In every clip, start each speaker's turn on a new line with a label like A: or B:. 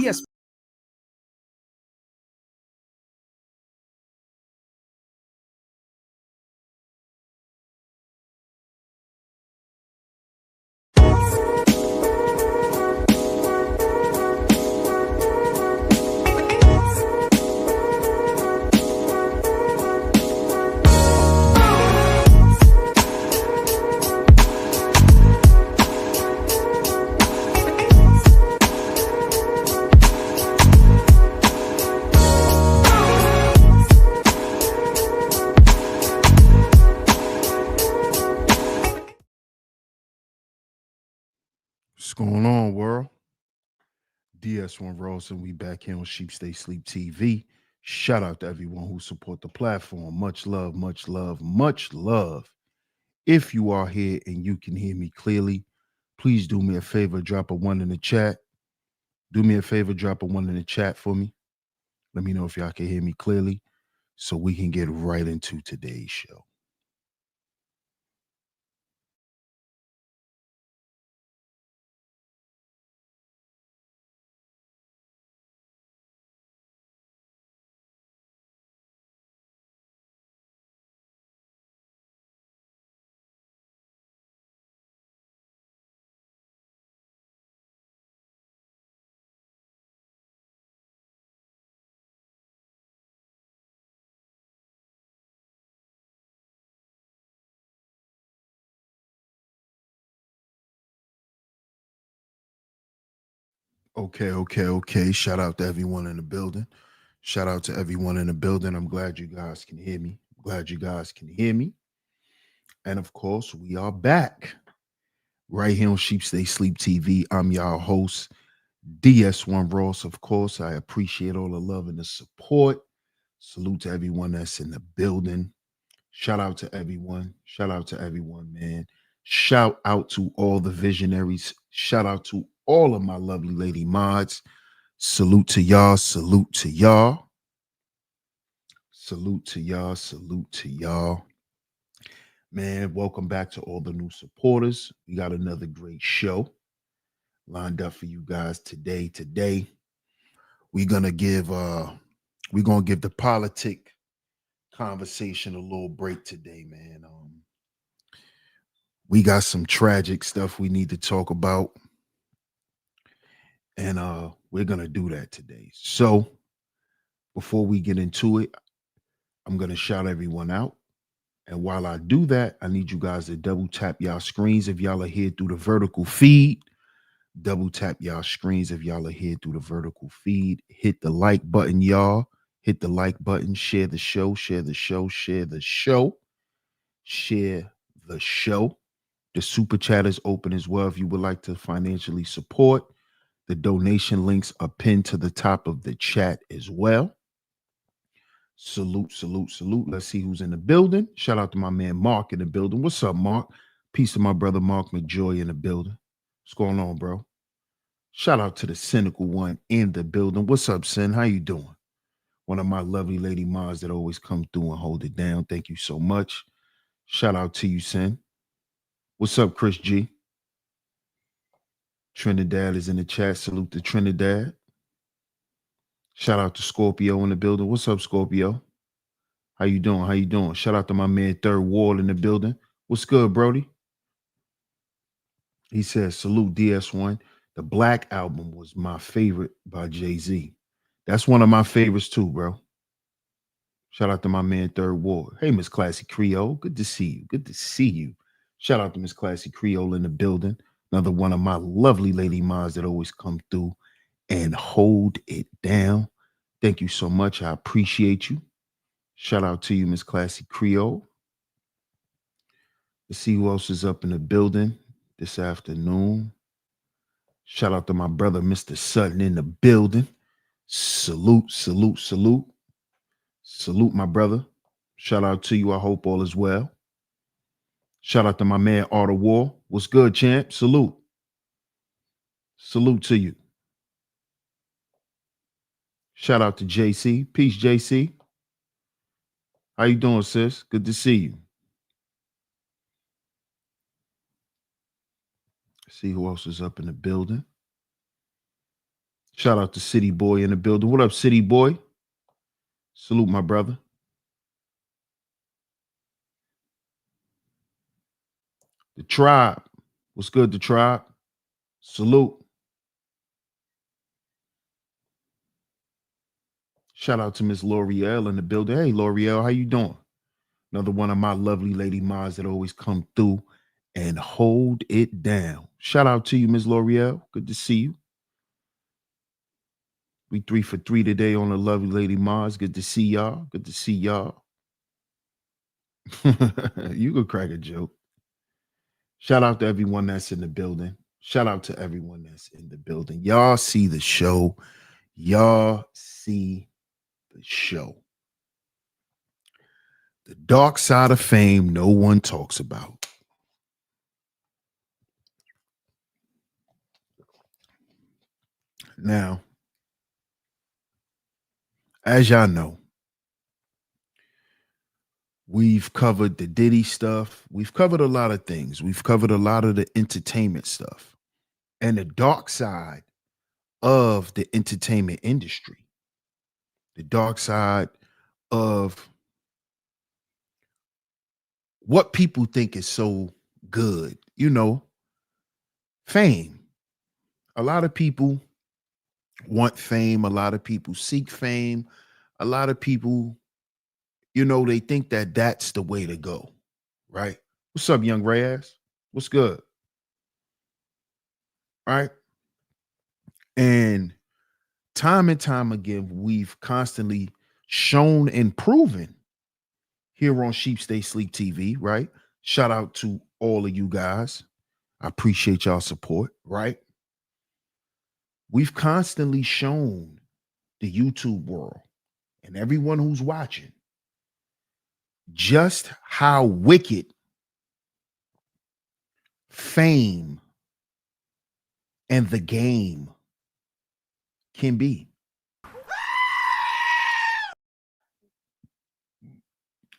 A: Yes.
B: What's going on, world? DS1 Ross, and we back here on Sheep Stay Sleep TV. Shout out to everyone who support the platform. Much love, much love, much love. If you are here and you can hear me clearly, please do me a favor, drop a one in the chat. Do me a favor, drop a one in the chat for me. Let me know if y'all can hear me clearly so we can get right into today's show. Okay. Shout out to everyone in the building. Shout out to everyone in the building. I'm glad you guys can hear me. Glad you guys can hear me. And of course, we are back right here on Sheep Stay Sleep TV. I'm y'all host, DS1 Ross. Of course, I appreciate all the love and the support. Salute to everyone that's in the building. Shout out to everyone. Shout out to everyone, man. Shout out to all the visionaries. Shout out to all of my lovely lady mods. Salute to y'all. Salute to y'all. Salute to y'all. Salute to y'all. Man, welcome back to all the new supporters. We got another great show lined up for you guys today. Today, we're gonna give the politic conversation a little break today, man. We got some tragic stuff we need to talk about, and we're gonna do that today. So before we get into it, I'm gonna shout everyone out. And while I do that, I need you guys to double tap y'all screens if y'all are here through the vertical feed. Double tap y'all screens if y'all are here through the vertical feed. Hit the like button, y'all. Hit the like button. Share the show. Share the show. Share the show. Share the show. The super chat is open as well if you would like to financially support. The donation links are pinned to the top of the chat as well. Salute, salute, salute. Let's see who's in the building. Shout out to my man Mark in the building. What's up, Mark? Peace to my brother Mark McJoy in the building. What's going on, bro? Shout out to the cynical one in the building. What's up, Sin? How you doing? One of my lovely lady moms that always come through and hold it down. Thank you so much. Shout out to you, Sin. What's up, Chris G? Trinidad is in the chat. Salute to Trinidad. Shout out to Scorpio in the building. What's up, Scorpio? How you doing? How you doing? Shout out to my man Third Ward in the building. What's good, Brody? He says, salute DS1. The Black album was my favorite by Jay-Z. That's one of my favorites too, bro. Shout out to my man Third Ward. Hey, Miss Classy Creole. Good to see you. Good to see you. Shout out to Miss Classy Creole in the building. Another one of my lovely lady moms that always come through and hold it down. Thank you so much. I appreciate you. Shout out to you, Miss Classy Creole. Let's see who else is up in the building this afternoon. Shout out to my brother, Mr. Sutton, in the building. Salute, salute, salute. Salute, my brother. Shout out to you. I hope all is well. Shout out to my man, Art of War. What's good, champ? Salute. Salute to you. Shout out to JC. Peace, JC. How you doing, sis? Good to see you. See who else is up in the building. Shout out to City Boy in the building. What up, City Boy? Salute, my brother. The Tribe. What's good, the Tribe? Salute. Shout out to Miss L'Oreal in the building. Hey, L'Oreal, how you doing? Another one of my lovely lady mods that always come through and hold it down. Shout out to you, Miss L'Oreal. Good to see you. We 3 for 3 today on the lovely lady mods. Good to see y'all. Good to see y'all. You could crack a joke. Shout out to everyone that's in the building. Shout out to everyone that's in the building. Y'all see the show. Y'all see the show. The dark side of fame no one talks about. Now, as y'all know, we've covered the Diddy stuff. We've covered a lot of things. We've covered a lot of the entertainment stuff and the dark side of the entertainment industry, the dark side of what people think is so good, fame. A lot of people want fame. A lot of people seek fame. A lot of people, they think that that's the way to go, right? What's up, young Reyes? What's good? Right? And time again, we've constantly shown and proven here on Sheep Stay Sleep TV, right? Shout out to all of you guys. I appreciate y'all support, right? We've constantly shown the YouTube world and everyone who's watching just how wicked fame and the game can be.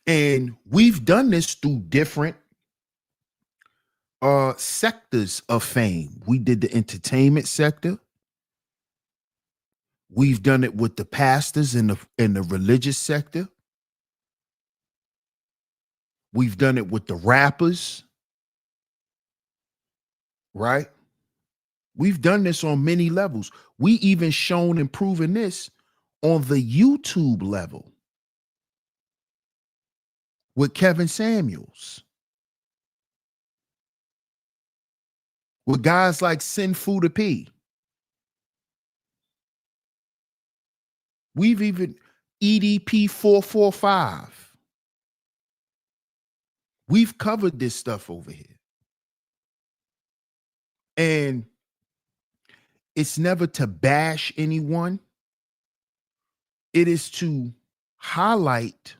B: And we've done this through different sectors of fame. We did the entertainment sector. We've done it with the pastors in the religious sector. We've done it with the rappers, right? We've done this on many levels. We even shown and proven this on the YouTube level with Kevin Samuels, with guys like Sinfu the P. We've even EDP 445. We've covered this stuff over here. And it's never to bash anyone. It is to highlight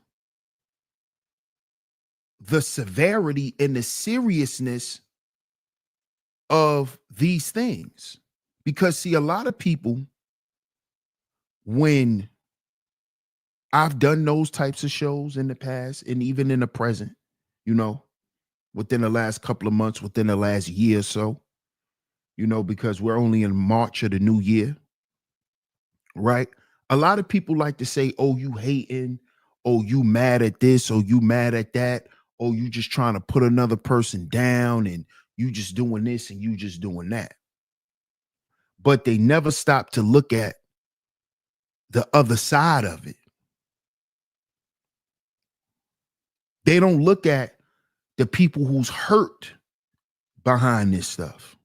B: the severity and the seriousness of these things. Because, see, a lot of people, when I've done those types of shows in the past and even in the present, within the last couple of months, within the last year or so, because we're only in March of the new year, right? A lot of people like to say, oh, you hating, oh, you mad at this, oh, you mad at that, oh, you just trying to put another person down and you just doing this and you just doing that. But they never stop to look at the other side of it. They don't look at the people who's hurt behind this stuff.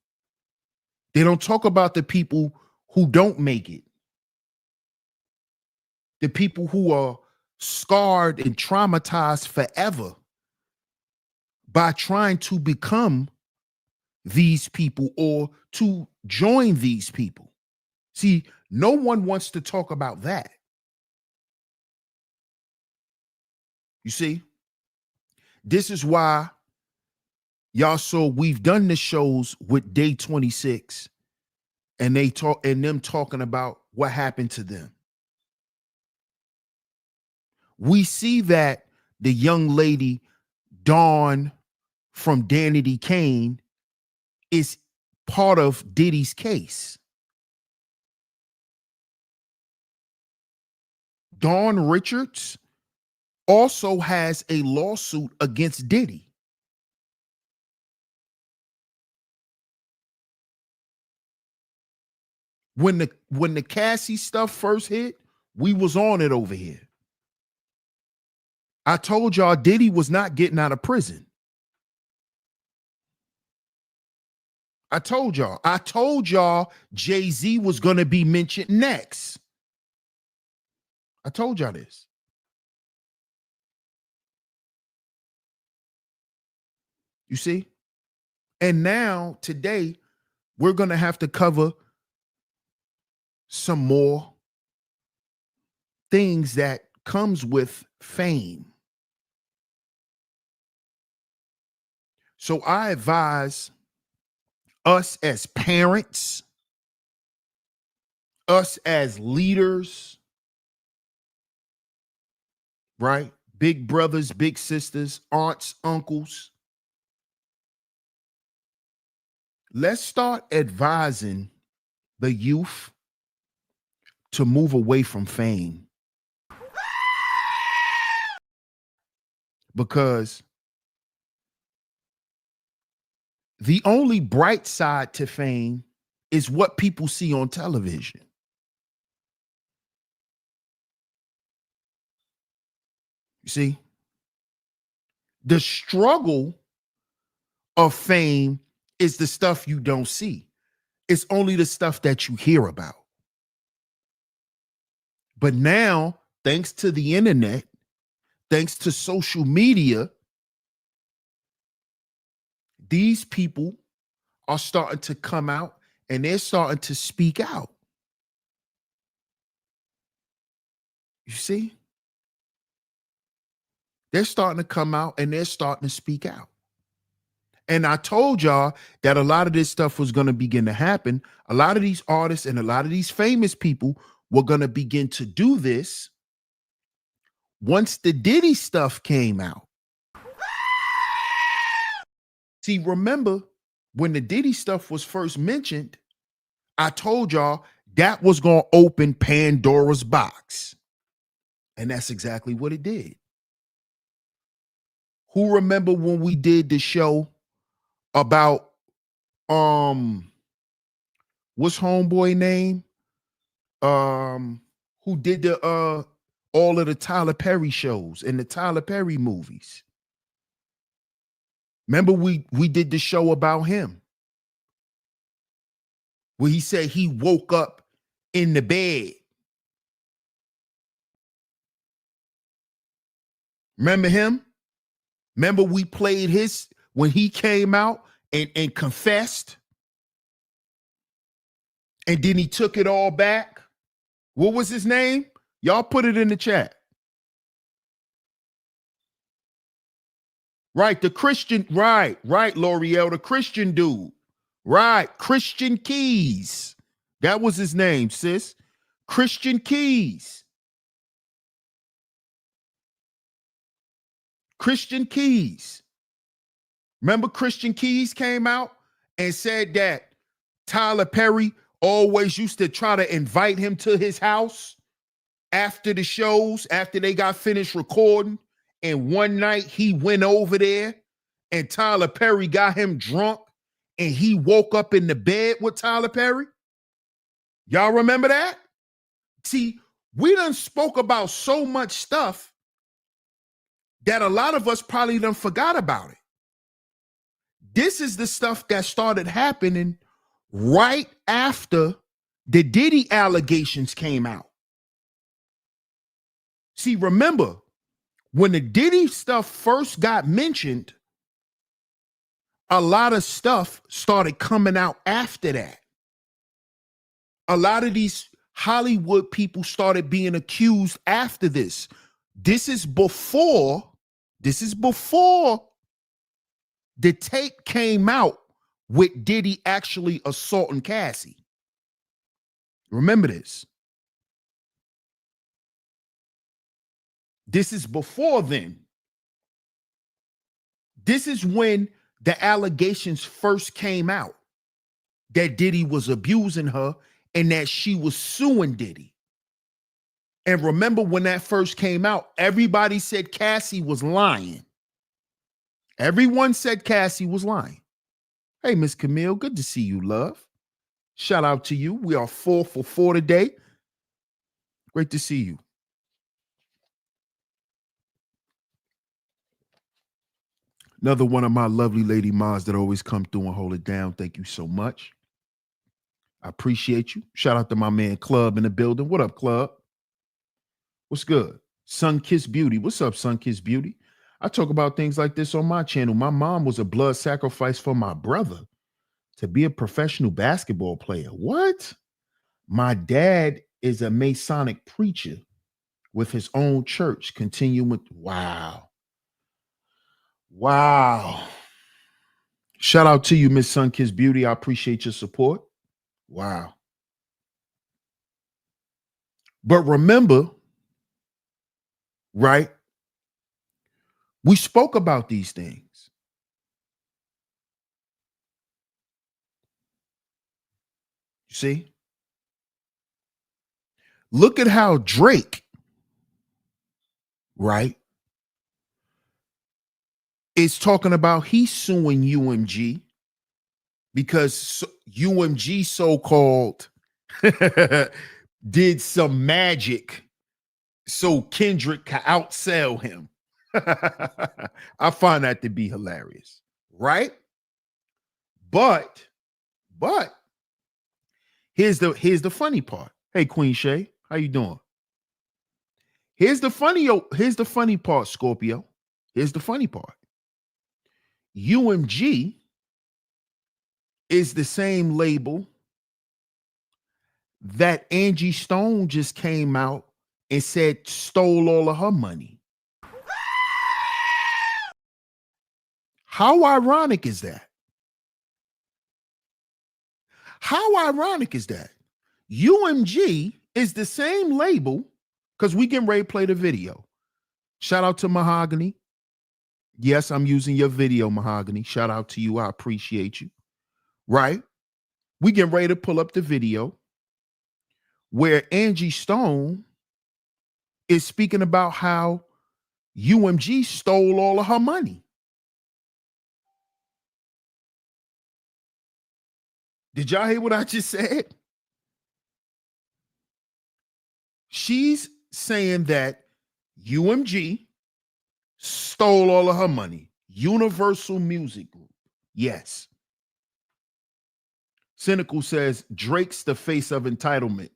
B: They don't talk about the people who don't make it. The people who are scarred and traumatized forever by trying to become these people or to join these people. See, no one wants to talk about that. You see, this is why y'all saw we've done the shows with Day 26 and them talking about what happened to them. We see that the young lady Dawn from Danity Kane is part of Diddy's case. Dawn Richards also has a lawsuit against Diddy. When the Cassie stuff first hit, we was on it over here. I told y'all Diddy was not getting out of prison. I told y'all Jay-Z was going to be mentioned next. I told y'all this. You see? And now today we're going to have to cover some more things that comes with fame. So I advise us as parents, us as leaders, right? Big brothers, big sisters, aunts, uncles. Let's start advising the youth to move away from fame. Because the only bright side to fame is what people see on television. You see? The struggle of fame is the stuff you don't see. It's only the stuff that you hear about. But now, thanks to the internet, thanks to social media, these people are starting to come out and they're starting to speak out. You see? They're starting to come out and they're starting to speak out. And I told y'all that a lot of this stuff was going to begin to happen. A lot of these artists and a lot of these famous people were going to begin to do this once the Diddy stuff came out. See, remember when the Diddy stuff was first mentioned, I told y'all that was going to open Pandora's box. And that's exactly what it did. Who remember when we did the show about what's homeboy name? Who did the all of the Tyler Perry shows and the Tyler Perry movies? Remember we did the show about him where he said he woke up in the bed. Remember him? Remember we played his when he came out and confessed, and then he took it all back. What was his name? Y'all put it in the chat. Right, the Christian, right, L'Oreal, the Christian dude. Right, Christian Keys. That was his name, sis. Christian Keys. Christian Keys. Remember Christian Keys came out and said that Tyler Perry always used to try to invite him to his house after the shows, after they got finished recording. And one night he went over there and Tyler Perry got him drunk and he woke up in the bed with Tyler Perry. Y'all remember that? See, we done spoke about so much stuff that a lot of us probably done forgot about it. This is the stuff that started happening right after the Diddy allegations came out. See, remember, when the Diddy stuff first got mentioned, a lot of stuff started coming out after that. A lot of these Hollywood people started being accused after this. This is before the tape came out with Diddy actually assaulting Cassie. Remember this. This is before then. This is when the allegations first came out that Diddy was abusing her and that she was suing Diddy. And remember when that first came out, everybody said Cassie was lying. Everyone said Cassie was lying. Hey, Miss Camille, good to see you, love. Shout out to you. We are 4 for 4 today. Great to see you. Another one of my lovely lady moms that always come through and hold it down. Thank you so much. I appreciate you. Shout out to my man Club in the building. What up, Club? What's good? Sun Kiss Beauty. What's up, Sun Kiss Beauty? I talk about things like this on my channel. My mom was a blood sacrifice for my brother to be a professional basketball player. What? My dad is a Masonic preacher with his own church. Continuing. Wow. Wow. Shout out to you, Miss Sunkiss Beauty. I appreciate your support. Wow. But remember, right? We spoke about these things. You see? Look at how Drake, right, is talking about he's suing UMG because UMG so-called did some magic so Kendrick can outsell him. I find that to be hilarious, right? But here's the funny part. Hey, Queen Shay, how you doing? Here's the funny part, Scorpio. Here's the funny part. UMG is the same label that Angie Stone just came out and said stole all of her money. How ironic is that? How ironic is that? UMG is the same label, because we can ready to play the video. Shout out to Mahogany. Yes, I'm using your video, Mahogany. Shout out to you. I appreciate you. Right? We get ready to pull up the video where Angie Stone is speaking about how UMG stole all of her money. Did y'all hear what I just said? She's saying that UMG stole all of her money. Universal Music Group. Yes. Cynical says Drake's the face of entitlement.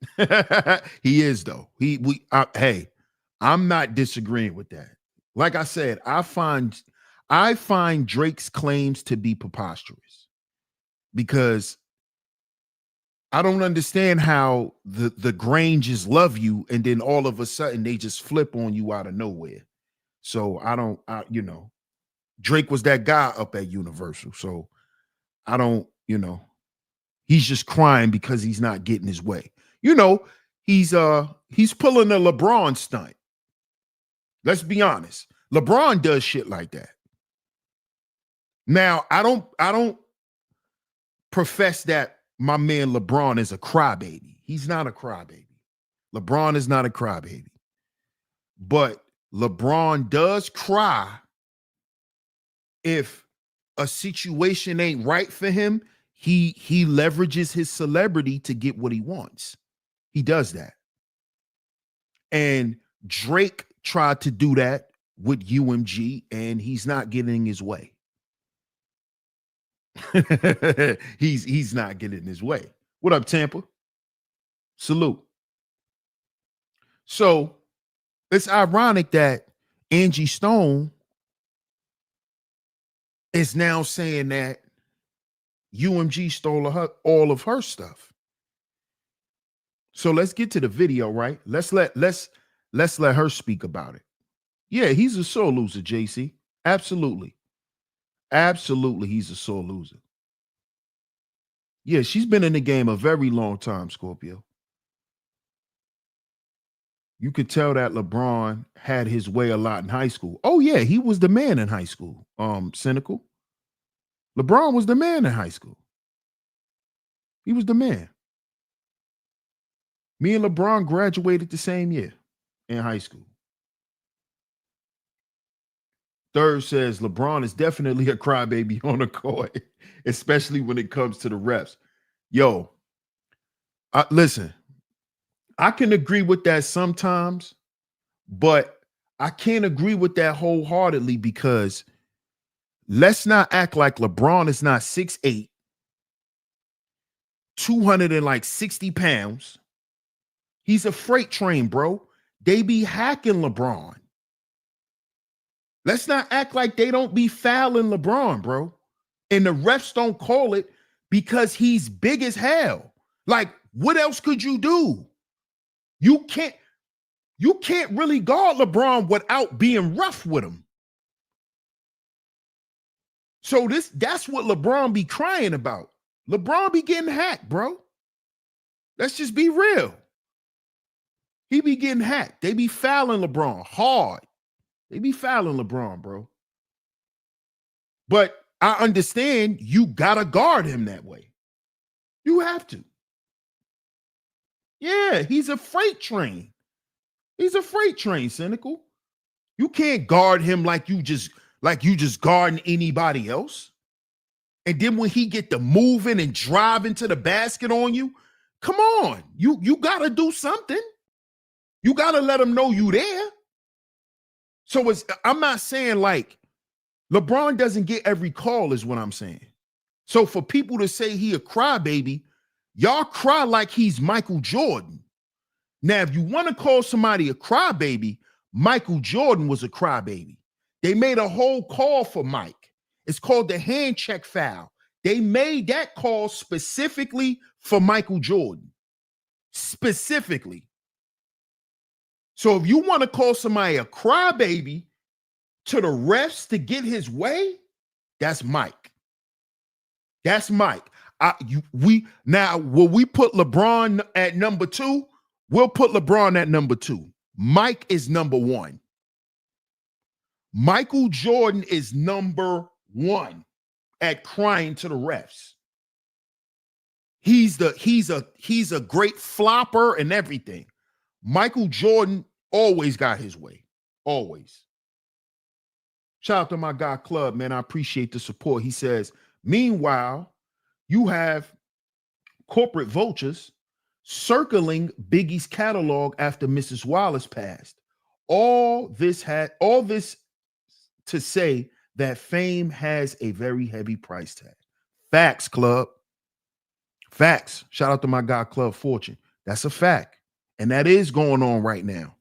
B: He is, though. Hey, I'm not disagreeing with that. Like I said, I find Drake's claims to be preposterous because I don't understand how the Granges love you and then all of a sudden they just flip on you out of nowhere. So Drake was that guy up at Universal. So I don't, he's just crying because he's not getting his way. He's pulling a LeBron stunt. Let's be honest. LeBron does shit like that. Now, I don't profess that my man LeBron is a crybaby. He's not a crybaby. LeBron is not a crybaby. But LeBron does cry if a situation ain't right for him. He leverages his celebrity to get what he wants. He does that. And Drake tried to do that with UMG, and he's not getting his way. he's not getting his way. What up, Tampa? Salute. So it's ironic that Angie Stone is now saying that UMG stole all of her stuff. So let's get to the video, right? Let's let her speak about it. Yeah, he's a sore loser, JC. Absolutely. Absolutely, he's a sore loser. Yeah, she's been in the game a very long time, Scorpio. You could tell that LeBron had his way a lot in high school. Oh, yeah, he was the man in high school. Cynical. LeBron was the man in high school. He was the man. Me and LeBron graduated the same year. in high school. Third says LeBron is definitely a crybaby on the court, especially when it comes to the refs. Yo, listen, I can agree with that sometimes, but I can't agree with that wholeheartedly because let's not act like LeBron is not 6'8", 260 pounds. He's a freight train, bro. They be hacking LeBron. Let's not act like they don't be fouling LeBron, bro. And the refs don't call it because he's big as hell. Like, what else could you do? You can't really guard LeBron without being rough with him. So that's what LeBron be crying about. LeBron be getting hacked, bro. Let's just be real. He be getting hacked. They be fouling LeBron hard. They be fouling LeBron, bro. But I understand you gotta guard him that way. You have to. Yeah, he's a freight train. He's a freight train, Cynical. You can't guard him like you just guarding anybody else. And then when he get to moving and driving to the basket on you, come on. You gotta do something. You gotta let him know you there. So I'm not saying like LeBron doesn't get every call, is what I'm saying. So for people to say he a crybaby, y'all cry like he's Michael Jordan. Now, if you want to call somebody a crybaby, Michael Jordan was a crybaby. They made a whole call for Mike. It's called the hand check foul. They made that call specifically for Michael Jordan. Specifically. So if you want to call somebody a crybaby to the refs to get his way, that's Mike. That's Mike. Will we put LeBron at number 2? We'll put LeBron at number 2. Mike is number 1. Michael Jordan is number 1 at crying to the refs. He's a great flopper and everything. Michael Jordan always got his way. Always. Shout out to my guy Club, man. I appreciate the support. He says, meanwhile, you have corporate vultures circling Biggie's catalog after Mrs. Wallace passed. All this to say that fame has a very heavy price tag. Facts, Club. Facts. Shout out to my guy Club Fortune. That's a fact. And that is going on right now.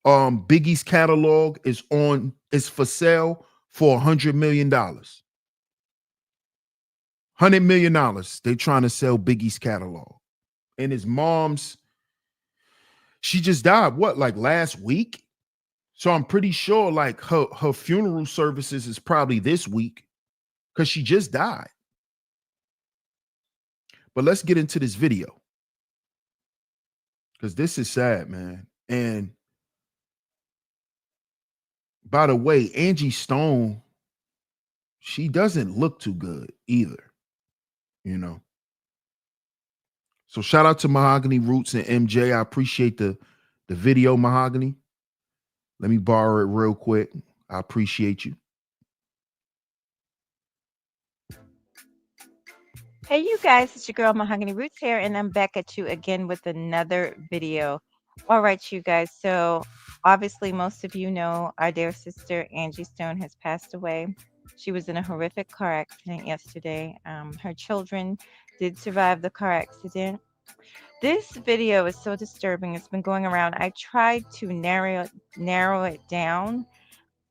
B: Biggie's catalog is for sale for $100 million. $100 million. They're trying to sell Biggie's catalog. And his mom's, she just died, like last week? So I'm pretty sure like her funeral services is probably this week because she just died. But let's get into this video because this is sad, man. And by the way, Angie Stone, she doesn't look too good either, you know. So shout out to Mahogany Roots and MJ. I appreciate the video, Mahogany. Let me borrow it real quick. I appreciate you.
A: Hey, you guys, it's your girl Mahogany Roots here, and I'm back at you again with another video. All right, you guys. So obviously, most of you know our dear sister Angie Stone has passed away. She was in a horrific car accident yesterday. Her children did survive the car accident. This video is so disturbing. It's been going around. I tried to narrow it down.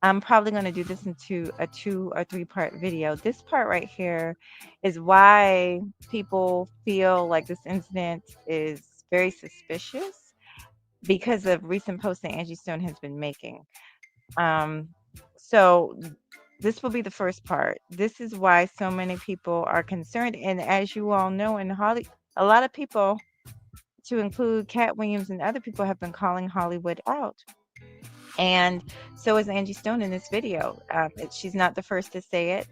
A: I'm probably going to do this into a 2 or 3 part video. This part right here is why people feel like this incident is very suspicious because of recent posts that Angie Stone has been making. So this will be the first part. This is why so many people are concerned. And as you all know, in Hollywood, a lot of people, to include Cat Williams and other people, have been calling Hollywood out. And so is Angie Stone in this video. She's not the first to say it.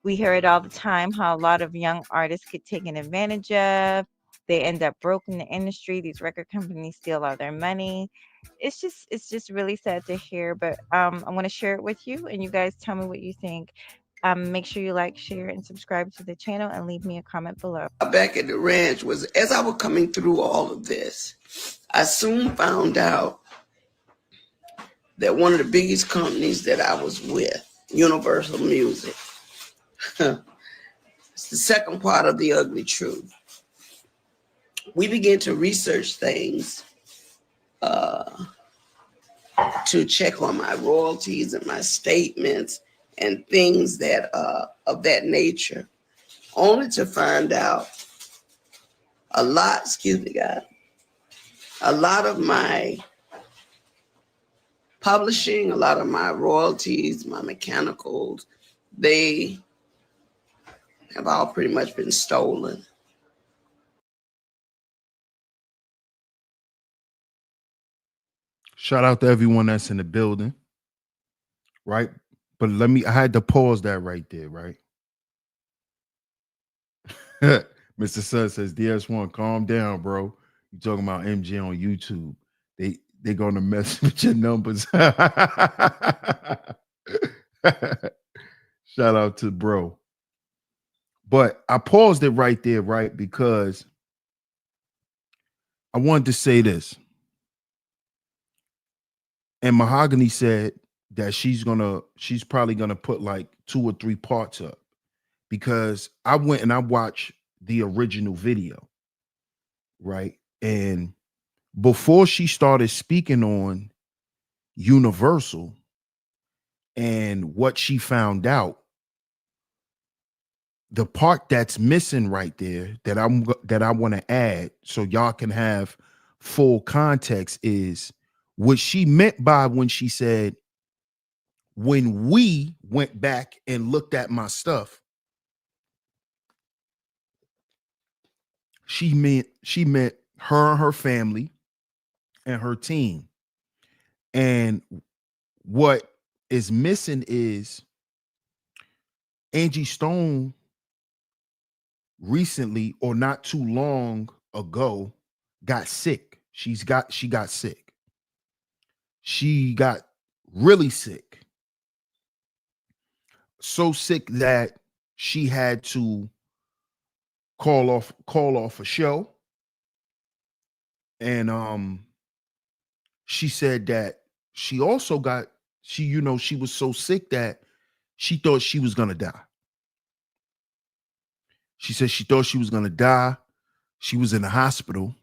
A: We hear it all the time, how a lot of young artists get taken advantage of. They end up broke in the industry. These record companies steal all their money. It's just really sad to hear, but I want to share it with you, and you guys tell me what you think. Make sure you like, share, and subscribe to the channel, and leave me a comment below.
C: Back at the ranch was, as I was coming through all of this, I soon found out that one of the biggest companies that I was with, Universal Music, it's the second part of the ugly truth. We began to research things to check on my royalties and my statements and things that of that nature, only to find out a lot, excuse me, God, a lot of my publishing, a lot of my royalties, my mechanicals, they have all pretty much been stolen.
B: Shout out to everyone that's in the building, right? But I had to pause that right there, right? Mr. Sun says, DS1, calm down, bro. You talking about MJ on YouTube. They gonna mess with your numbers. Shout out to bro. But I paused it right there, right? Because I wanted to say this. And Mahogany said that she's probably gonna put like 2 or 3 parts up, because I went and I watched the original video, right? And before she started speaking on Universal and what she found out, the part that's missing right there that I want to add so y'all can have full context is what she meant by when she said, when we went back and looked at my stuff, she meant her and her family and her team. And what is missing is Angie Stone recently, or not too long ago, got sick. She got sick. She got really sick. So sick that she had to call off a show. And she said that she also she was so sick that she thought she was gonna die. She said she thought she was gonna die. She was in the hospital,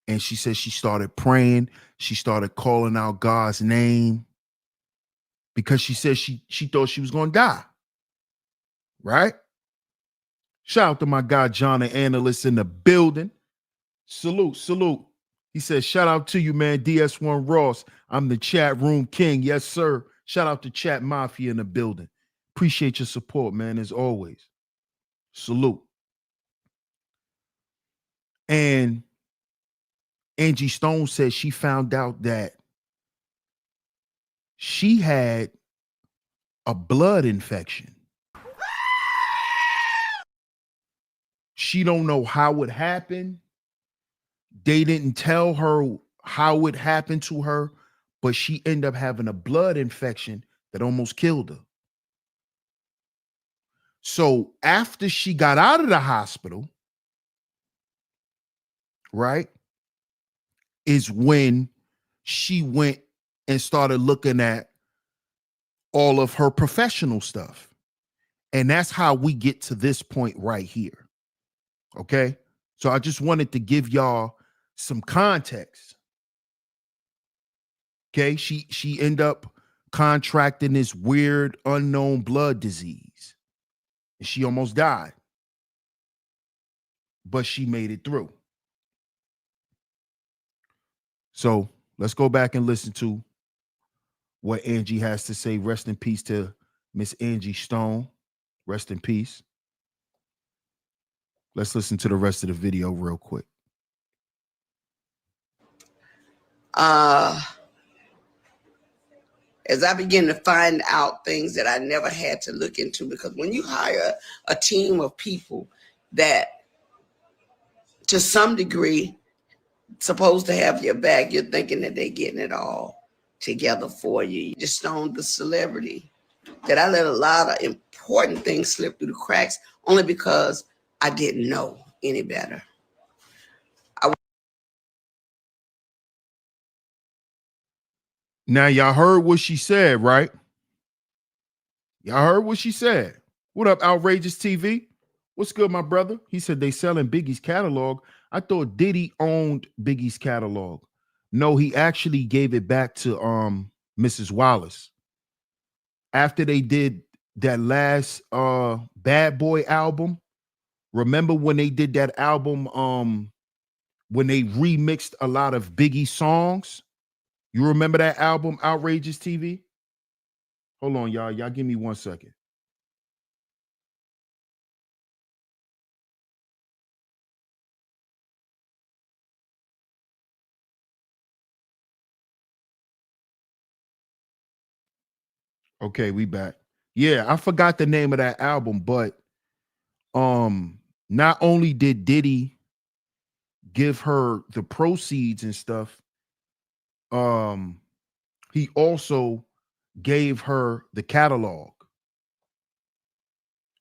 B: and she said she started praying. She started calling out God's name, because she said she thought she was gonna die. Right? Shout out to my guy John, the analyst in the building. Salute. He says, shout out to you, man. DS1 Ross. I'm the chat room king. Yes, sir. Shout out to Chat Mafia in the building. Appreciate your support, man, as always. Salute. And Angie Stone said she found out that she had a blood infection. She don't know how it happened. They didn't tell her how it happened to her, but she ended up having a blood infection that almost killed her. So after she got out of the hospital, right, is when she went and started looking at all of her professional stuff. And that's how we get to this point right here. Okay? So I just wanted to give y'all some context. Okay? She ended up contracting this weird unknown blood disease. And she almost died. But she made it through. So let's go back and listen to what Angie has to say. Rest in peace to Miss Angie Stone. Rest in peace. Let's listen to the rest of the video real quick.
C: As I begin to find out things that I never had to look into, because when you hire a team of people that to some degree, supposed to have your back. You're thinking that they're getting it all together for you. You just own the celebrity. That I let a lot of important things slip through the cracks only because I didn't know any better.
B: Now y'all heard what she said, right? Y'all heard what she said. What up, Outrageous TV? What's good, my brother? He said they selling Biggie's catalog. I thought Diddy owned Biggie's catalog. No, he actually gave it back to Mrs. Wallace. After they did that last Bad Boy album, remember when they did that album when they remixed a lot of Biggie songs? You remember that album, Outrageous TV? Hold on, y'all. Y'all give me 1 second. Okay, we back. Yeah, I forgot the name of that album, but not only did Diddy give her the proceeds and stuff, he also gave her the catalog.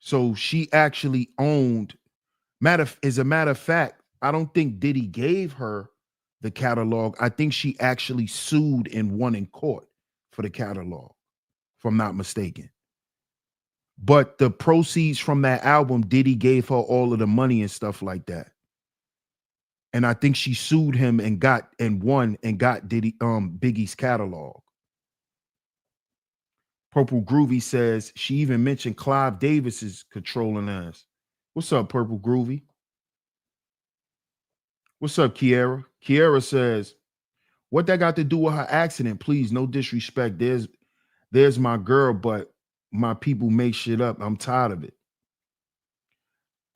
B: So she actually owned, as a matter of fact, I don't think Diddy gave her the catalog. I think she actually sued and won in court for the catalog, if I'm not mistaken. But the proceeds from that album, Diddy gave her all of the money and stuff like that. And I think she sued him and won and got Diddy Biggie's catalog. Purple Groovy says she even mentioned Clive Davis is controlling us. What's up, Purple Groovy? What's up, Kiera? Kiera says, what that got to do with her accident? Please, no disrespect. There's my girl, but my people make shit up. I'm tired of it.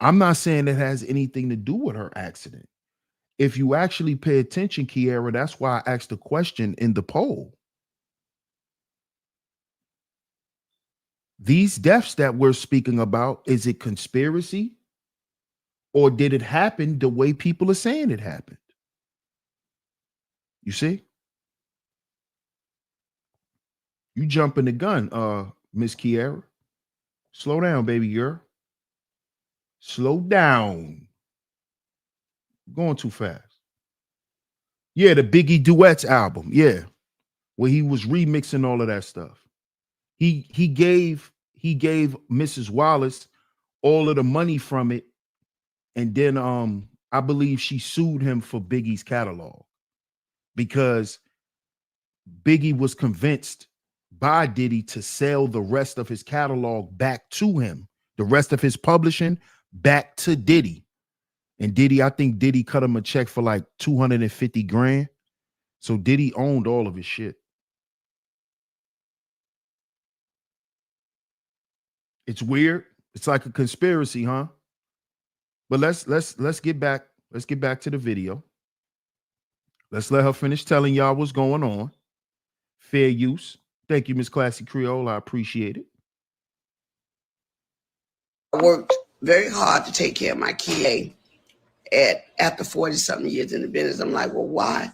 B: I'm not saying it has anything to do with her accident. If you actually pay attention, Kiera, that's why I asked the question in the poll. These deaths that we're speaking about, is it conspiracy? Or did it happen the way people are saying it happened? You see? You jumping the gun, Miss Kiera. Slow down, baby girl. Slow down. Going too fast. Yeah, the Biggie Duets album. Yeah. Where he was remixing all of that stuff. He gave Mrs. Wallace all of the money from it. And then I believe she sued him for Biggie's catalog because Biggie was convinced by Diddy to sell the rest of his catalog back to him, the rest of his publishing back to Diddy. And Diddy, I think Diddy cut him a check for like 250 grand. So Diddy owned all of his shit. It's weird. It's like a conspiracy, huh? But let's get back. Let's get back to the video. Let's let her finish telling y'all what's going on. Fair use. Thank you, Miss Classy Creole. I appreciate it.
C: I worked very hard to take care of my kid. After 40-something years in the business, I'm like, well, why?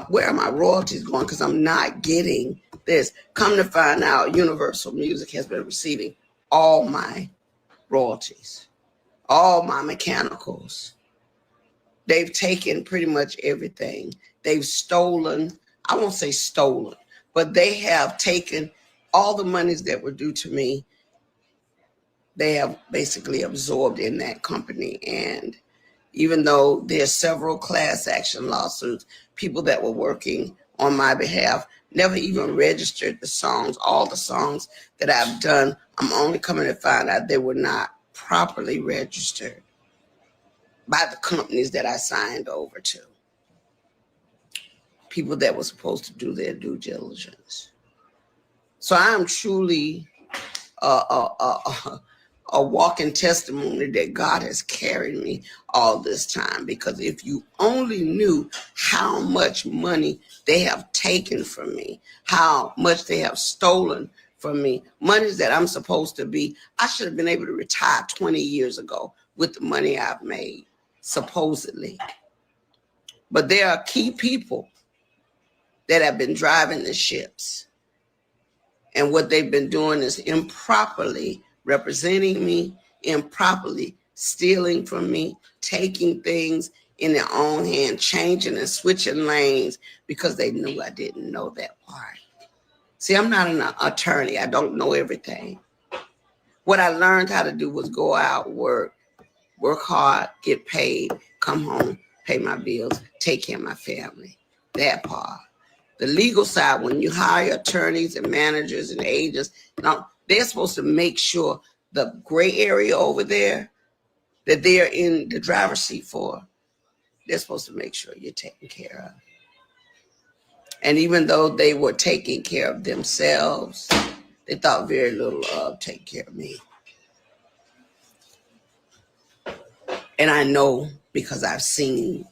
C: Where are my royalties going? Because I'm not getting this. Come to find out, Universal Music has been receiving all my royalties, all my mechanicals. They've taken pretty much everything. They've stolen, I won't say stolen, but they have taken all the monies that were due to me. They have basically absorbed in that company. And even though there's several class action lawsuits, people that were working on my behalf never even registered the songs. All the songs that I've done, I'm only coming to find out they were not properly registered by the companies that I signed over to. People that were supposed to do their due diligence. So I am truly a walking testimony that God has carried me all this time. Because if you only knew how much money they have taken from me, how much they have stolen from me, monies that I'm supposed to be, I should have been able to retire 20 years ago with the money I've made. supposedly. But there are key people that have been driving the ships. And what they've been doing is improperly representing me, improperly stealing from me, taking things in their own hand, changing and switching lanes because they knew I didn't know that part. See, I'm not an attorney. I don't know everything. What I learned how to do was go out, work hard, get paid, come home, pay my bills, take care of my family. That part. The legal side, when you hire attorneys and managers and agents, now they're supposed to make sure the gray area over there that they're in the driver's seat for, they're supposed to make sure you're taken care of. And even though they were taking care of themselves, they thought very little of taking care of me. And I know because I've seen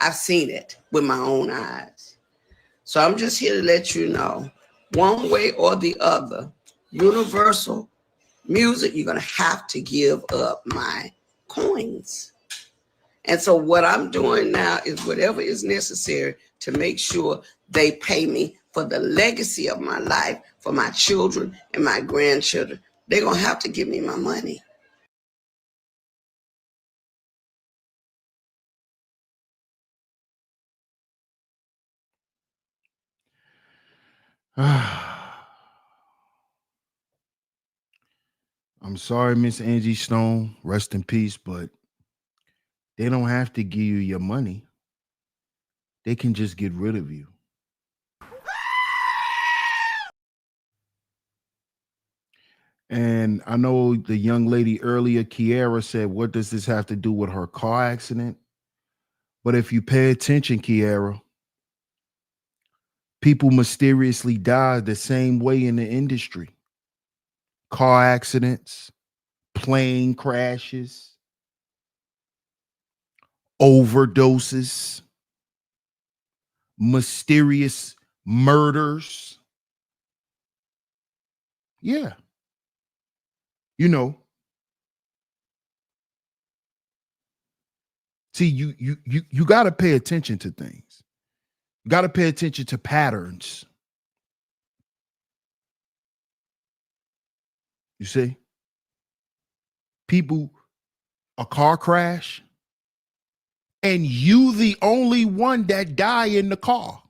C: it with my own eyes. So I'm just here to let you know, one way or the other, Universal Music, you're going to have to give up my coins. And so what I'm doing now is whatever is necessary to make sure they pay me for the legacy of my life, for my children and my grandchildren. They're going to have to give me my money.
B: I'm sorry, Miss Angie Stone. Rest in peace, but they don't have to give you your money. They can just get rid of you. And I know the young lady earlier, Kiara, said, what does this have to do with her car accident? But if you pay attention, Kiara, people mysteriously die the same way in the industry. Car accidents, plane crashes, overdoses, mysterious murders. Yeah. You know. See, you got to pay attention to things. You got to pay attention to patterns. You see? People, a car crash, and you the only one that die in the car.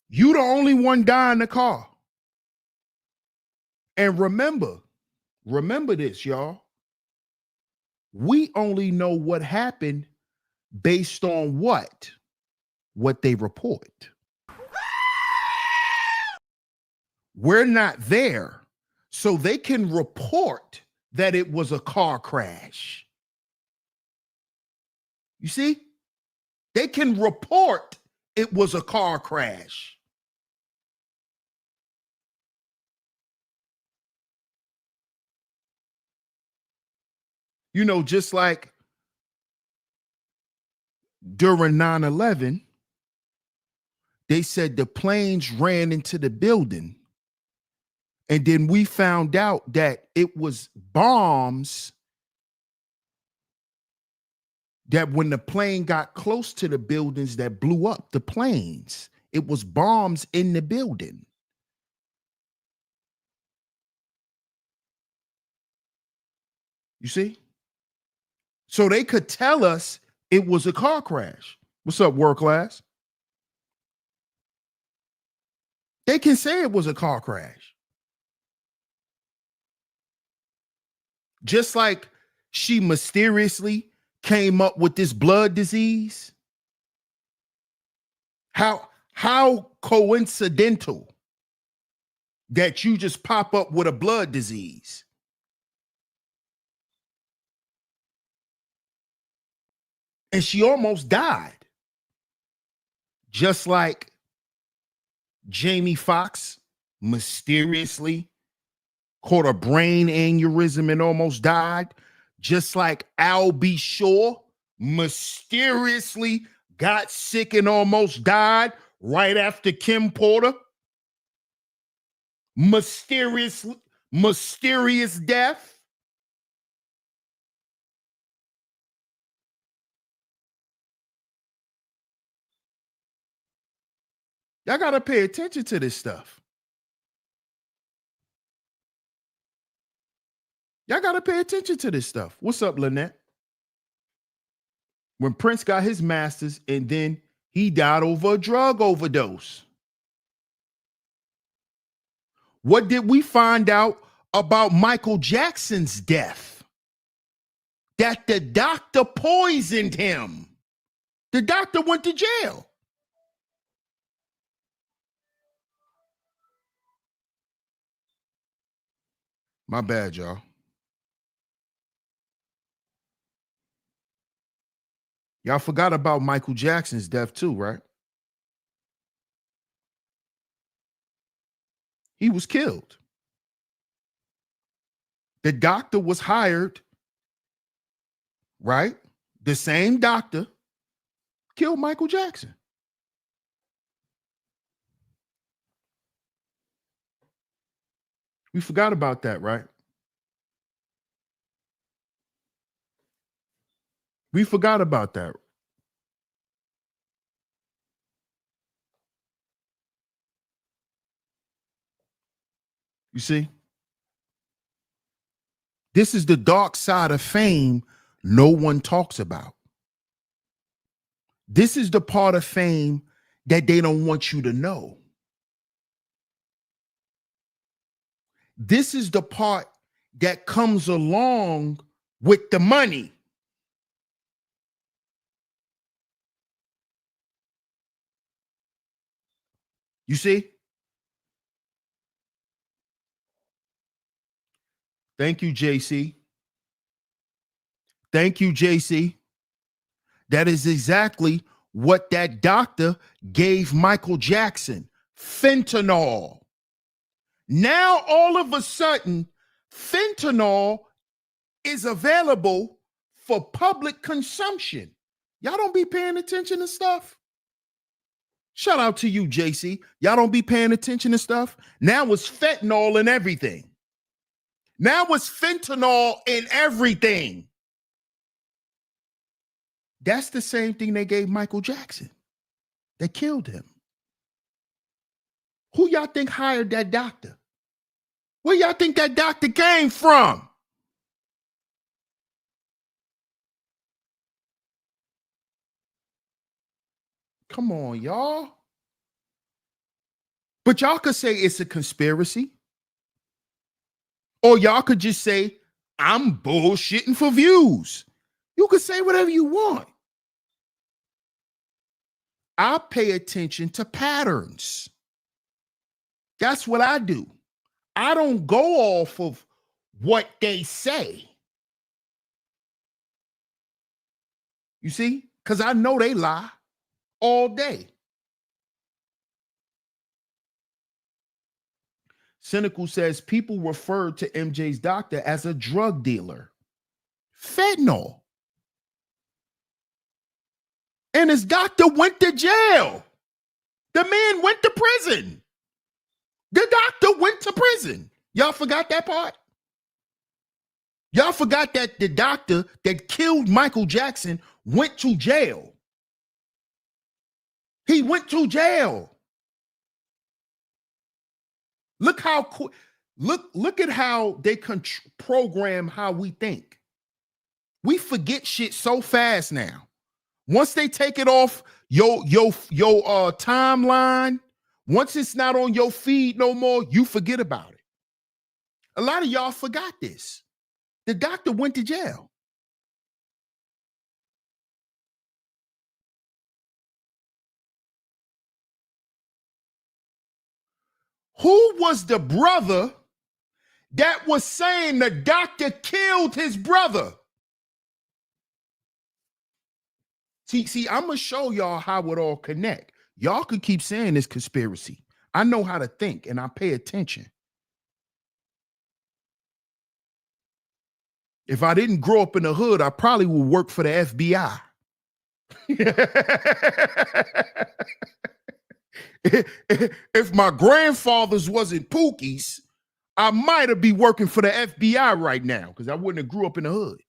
B: You the only one die in the car. And remember this, y'all. We only know what happened based on what they report. We're not there, so they can report that it was a car crash. You see? They can report it was a car crash. You know, just like during 9/11, they said the planes ran into the building. And then we found out that it was bombs that when the plane got close to the buildings that blew up the planes. It was bombs in the building. You see? So they could tell us it was a car crash. What's up, world class? They can say it was a car crash. Just like she mysteriously came up with this blood disease. How coincidental that you just pop up with a blood disease. And she almost died. Just like Jamie Foxx mysteriously caught a brain aneurysm and almost died. Just like Albie Shore mysteriously got sick and almost died right after Kim Porter. Mysteriously mysterious death. Y'all got to pay attention to this stuff. Y'all got to pay attention to this stuff. What's up, Lynette? When Prince got his master's and then he died over a drug overdose. What did we find out about Michael Jackson's death? That the doctor poisoned him. The doctor went to jail. My bad, y'all. Y'all forgot about Michael Jackson's death too, right? He was killed. The doctor was hired, right? The same doctor killed Michael Jackson. We forgot about that, right? We forgot about that. You see? This is the dark side of fame no one talks about. This is the part of fame that they don't want you to know. This is the part that comes along with the money. You see? Thank you, JC. Thank you, JC. That is exactly what that doctor gave Michael Jackson. Fentanyl. Now, all of a sudden, fentanyl is available for public consumption. Y'all don't be paying attention to stuff. Shout out to you, JC. Y'all don't be paying attention to stuff. Now it's fentanyl in everything. Now it's fentanyl in everything. That's the same thing they gave Michael Jackson. They killed him. Who y'all think hired that doctor? Where y'all think that doctor came from? Come on, y'all. But y'all could say it's a conspiracy. Or y'all could just say, I'm bullshitting for views. You could say whatever you want. I pay attention to patterns. That's what I do. I don't go off of what they say. You see? Because I know they lie all day. Cynical says people referred to MJ's doctor as a drug dealer. Fentanyl. And his doctor went to jail. The man went to prison. The doctor went to prison. Y'all forgot that part? Y'all forgot that the doctor that killed Michael Jackson went to jail. He went to jail. Look how look at how they program how we think. We forget shit so fast now. Once they take it off your timeline, once it's not on your feed no more, you forget about it. A lot of y'all forgot this. The doctor went to jail. Who was the brother that was saying the doctor killed his brother? See, I'm going to show y'all how it all connect. Y'all could keep saying this conspiracy. I know how to think and I pay attention. If I didn't grow up in the hood, I probably would work for the FBI. If my grandfathers wasn't Pookies, I might have be working for the FBI right now because I wouldn't have grew up in the hood.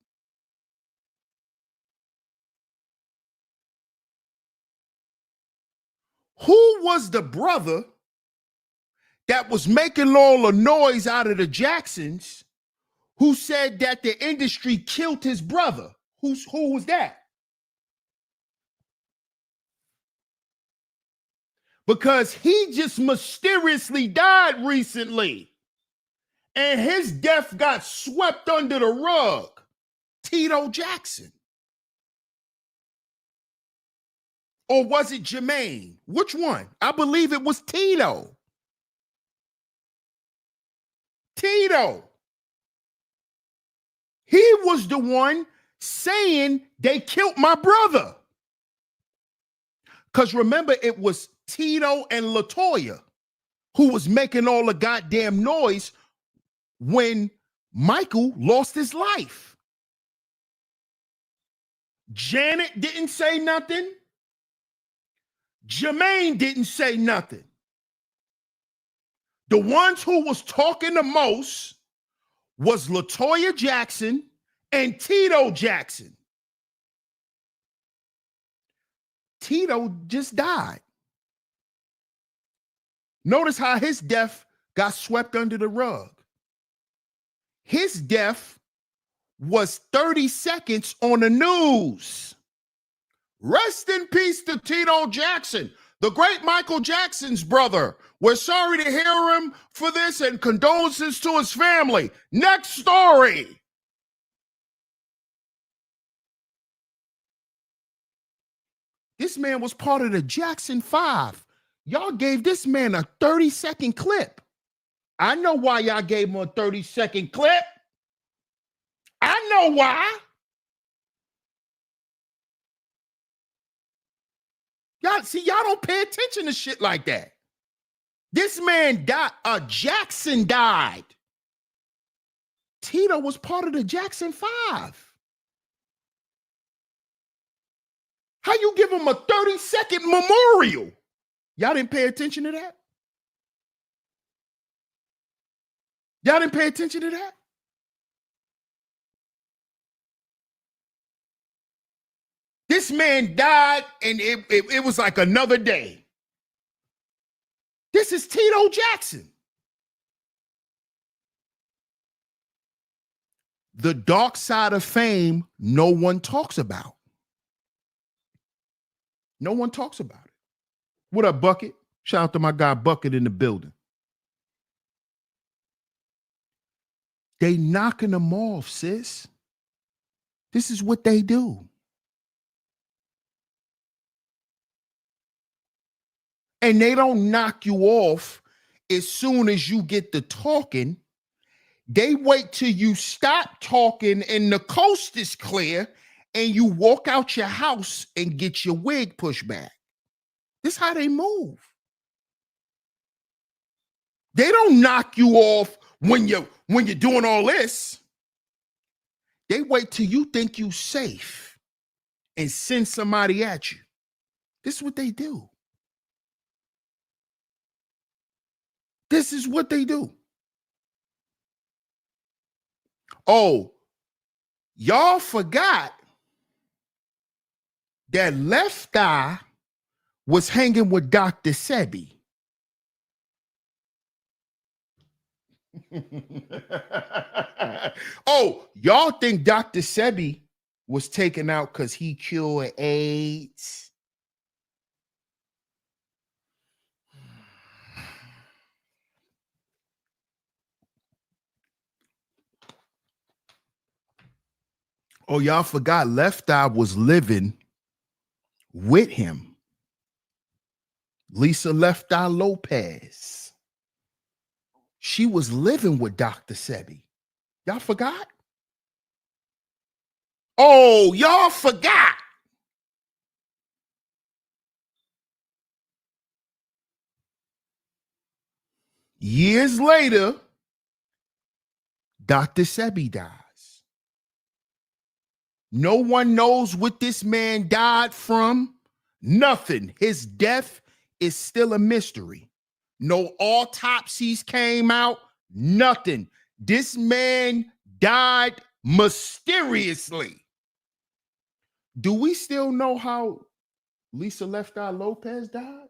B: Who was the brother that was making all the noise out of the Jacksons who said that the industry killed his brother? Who was that? Because he just mysteriously died recently. And his death got swept under the rug. Tito Jackson. Or was it Jermaine? Which one? I believe it was Tito. Tito. He was the one saying they killed my brother. Because remember, it was Tito and LaToya who was making all the goddamn noise when Michael lost his life. Janet didn't say nothing. Jermaine didn't say nothing. The ones who was talking the most was LaToya Jackson and Tito Jackson. Tito just died. Notice how his death got swept under the rug. His death was 30 seconds on the news. Rest in peace to Tito Jackson, the great Michael Jackson's brother. We're sorry to hear him for this and condolences to his family. Next story. This man was part of the Jackson 5. Y'all gave this man a 30-second clip. I know why y'all gave him a 30-second clip. I know why. Y'all see, y'all don't pay attention to shit like that. This man died. Jackson died. Tito was part of the Jackson 5. How you give him a 30-second memorial? Y'all didn't pay attention to that? Y'all didn't pay attention to that? This man died, and it was like another day. This is Tito Jackson. The dark side of fame, no one talks about. No one talks about it. What up, Bucket? Shout out to my guy Bucket in the building. They knocking them off, sis. This is what they do. And they don't knock you off as soon as you get to talking. They wait till you stop talking and the coast is clear and you walk out your house and get your wig pushed back. This is how they move. They don't knock you off when you're doing all this. They wait till you think you safe and send somebody at you. This is what they do. This is what they do. Oh, y'all forgot that Left Eye was hanging with Dr. Sebi. Oh, y'all think Dr. Sebi was taken out because he cured AIDS? Oh, y'all forgot Left Eye was living with him. Lisa Left Eye Lopez. She was living with Dr. Sebi. Y'all forgot? Oh, y'all forgot. Years later, Dr. Sebi dies. No one knows what this man died from. Nothing. His death is still a mystery. No autopsies came out. Nothing. This man died mysteriously. Do we still know how Lisa Left Eye Lopez died?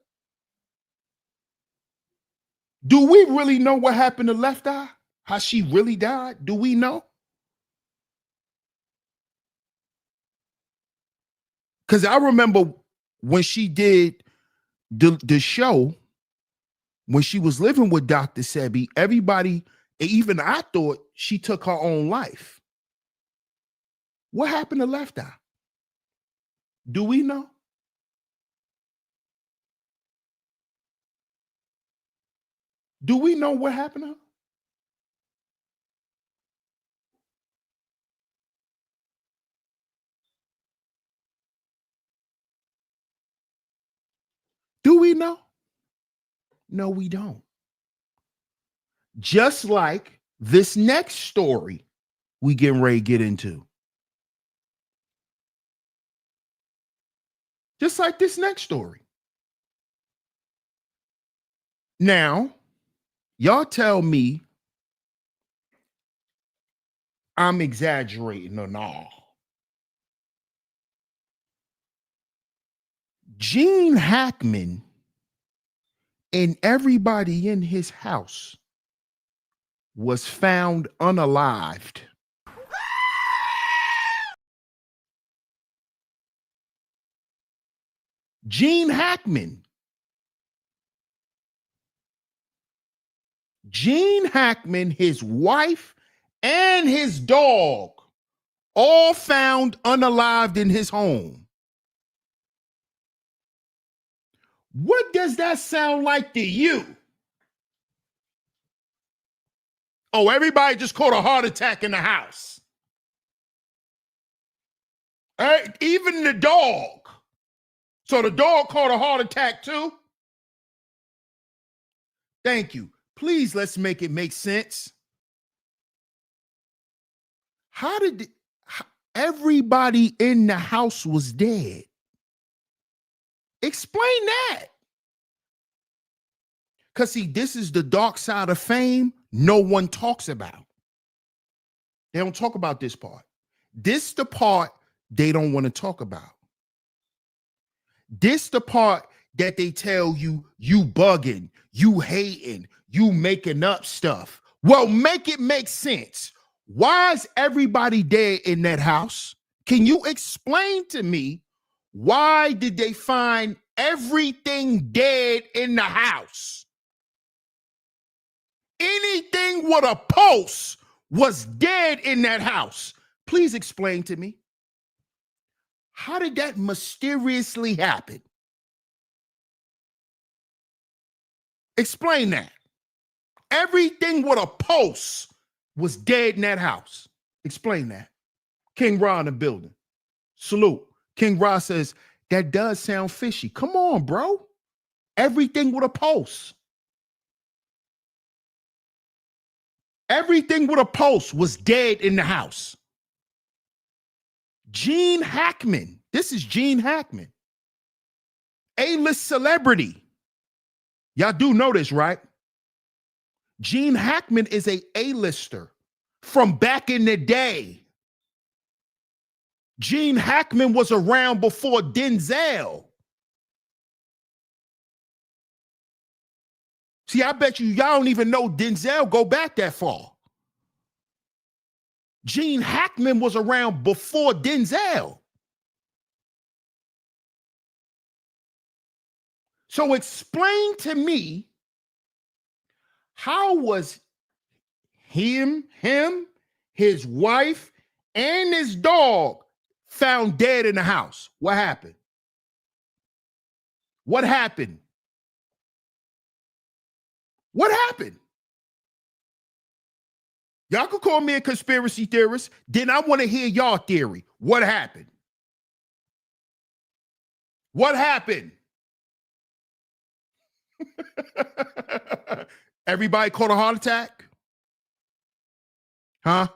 B: Do we really know what happened to Left Eye? How she really died? Do we know? Because I remember when she did the show, when she was living with Dr. Sebi, everybody, even I thought she took her own life. What happened to Left Eye? Do we know? Do we know what happened to her? Do we know? No, we don't. Just like this next story we getting ready to get into. Just like this next story. Now, y'all tell me I'm exaggerating or not. Gene Hackman and everybody in his house was found unalived. Gene Hackman. Gene Hackman, his wife, and his dog all found unalived in his home. What does that sound like to you? Oh, everybody just caught a heart attack in the house. Even the dog. So the dog caught a heart attack too? Thank you. Please, let's make it make sense. How did everybody in the house was dead? Explain that. Because see, this is the dark side of fame no one talks about. They don't talk about this part. This the part they don't want to talk about. This the part that they tell you, you bugging, you hating, you making up stuff. Well, make it make sense. Why is everybody dead in that house? Can you explain to me why did they find everything dead in the house? Anything with a pulse was dead in that house. Please explain to me. How did that mysteriously happen? Explain that. Everything with a pulse was dead in that house. Explain that. King Ra in the building. Salute. King Ra says, that does sound fishy. Come on, bro. Everything with a pulse. Everything with a pulse was dead in the house. Gene Hackman. This is Gene Hackman. A-list celebrity. Y'all do know this, right? Gene Hackman is a A-lister from back in the day. Gene Hackman was around before Denzel. See, I bet y'all don't even know Denzel go back that far. Gene Hackman was around before Denzel. So explain to me, how was him, his wife, and his dog found dead in the house? What happened? What happened? What happened? Y'all could call me a conspiracy theorist. Then I want to hear y'all theory. What happened? What happened? Everybody caught a heart attack? Huh?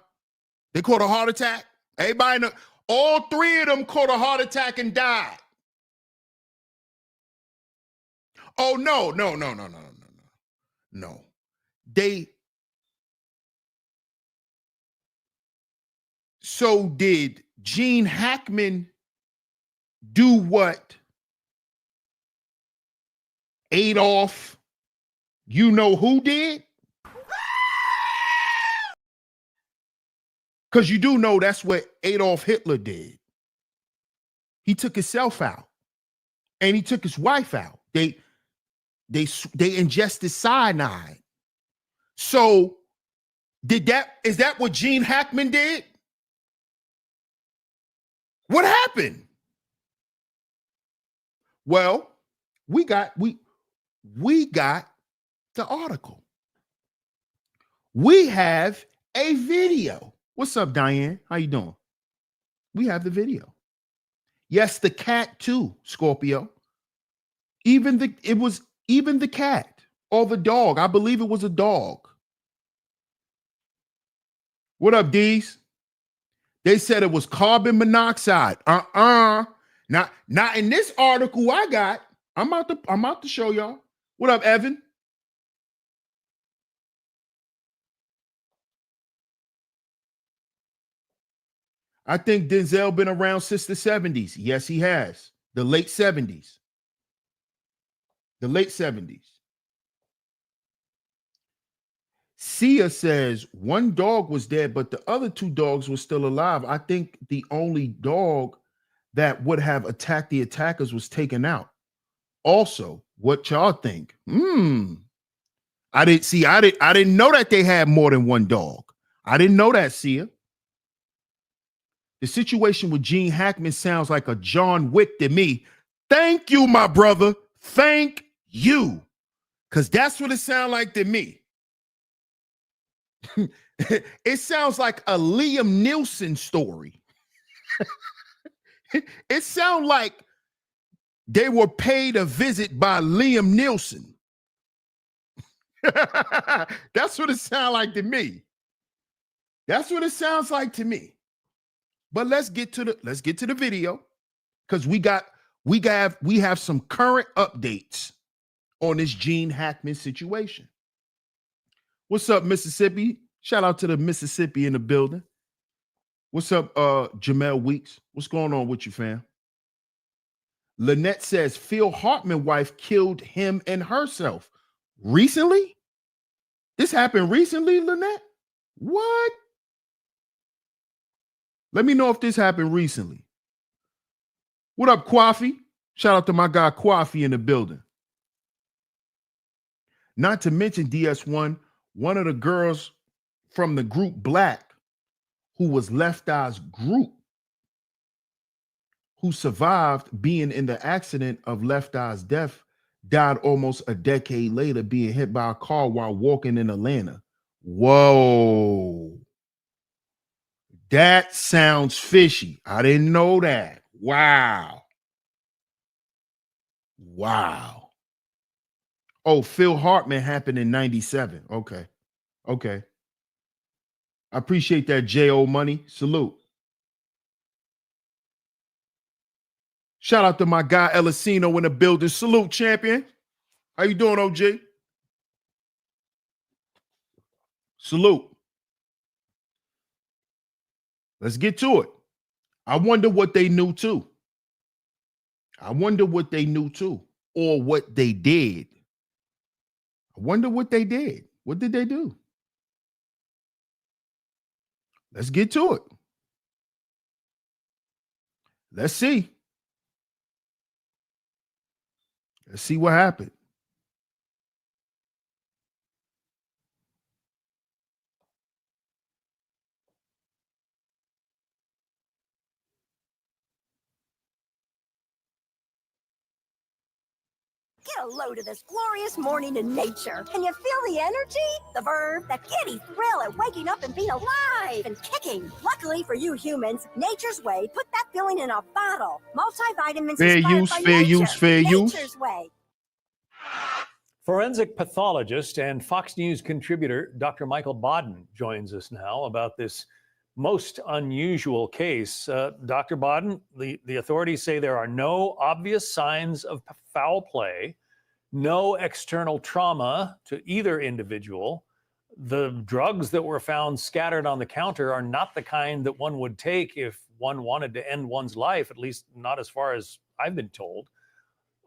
B: They caught a heart attack? Everybody know, all three of them caught a heart attack and died. Oh, no. No. So did Gene Hackman do what Adolf, you know who did? Because you do know that's what Adolf Hitler did. He took himself out, and he took his wife out. They ingested cyanide. So is that what Gene Hackman did? What happened? Well, we got the article. We have a video. What's up, Diane? How you doing? We have the video. Yes, the cat too, Scorpio. Even the cat or the dog. I believe it was a dog. What up, D's? They said it was carbon monoxide. Not in this article I got. I'm about to show y'all. What up, Evan? I think Denzel been around since the 70s. Yes, he has. The late 70s. The late 70s. Sia says one dog was dead, but the other two dogs were still alive. I think the only dog that would have attacked the attackers was taken out. Also, what y'all think? I didn't know that they had more than one dog. I didn't know that, Sia. The situation with Gene Hackman sounds like a John Wick to me. Thank you, my brother. Thank you. Because that's what it sounds like to me. It sounds like a Liam Neeson story. It sounds like they were paid a visit by Liam Neeson. That's what it sounds like to me. That's what it sounds like to me. But let's get to the video, because we have some current updates on this Gene Hackman situation. What's up, Mississippi? Shout out to the Mississippi in the building. What's up, Jamel Weeks? What's going on with you, fam? Lynette says Phil Hartman's wife killed him and herself. Recently? This happened recently, Lynette? What? Let me know if this happened recently. What up, Kwafi? Shout out to my guy Kwafi in the building. Not to mention DS1, one of the girls from the group Black, who was Left Eye's group, who survived being in the accident of Left Eye's death, died almost a decade later being hit by a car while walking in Atlanta. Whoa. That sounds fishy. I didn't know that. Wow. Wow. Oh, Phil Hartman happened in 97. Okay. I appreciate that, J.O. Money. Salute. Shout out to my guy Elisino in the building. Salute, champion. How you doing, OG? Salute. Let's get to it. I wonder what they knew too. Or what they did. I wonder what they did. What did they do? Let's get to it. Let's see. Let's see what happened.
D: Get a load of this glorious morning in nature. Can you feel the energy? The verve, the giddy thrill at waking up and being alive and kicking. Luckily for you humans, Nature's Way put that feeling in a bottle. Multivitamins
B: Fair
D: inspired
B: use,
D: by
B: fair
D: nature.
B: use, fair use.
D: Nature's Way.
E: Forensic pathologist and Fox News contributor Dr. Michael Baden joins us now about this most unusual case. Dr. Baden, the authorities say there are no obvious signs of foul play, no external trauma to either individual. the drugs that were found scattered on the counter are not the kind that one would take if one wanted to end one's life, at least not as far as I've been told.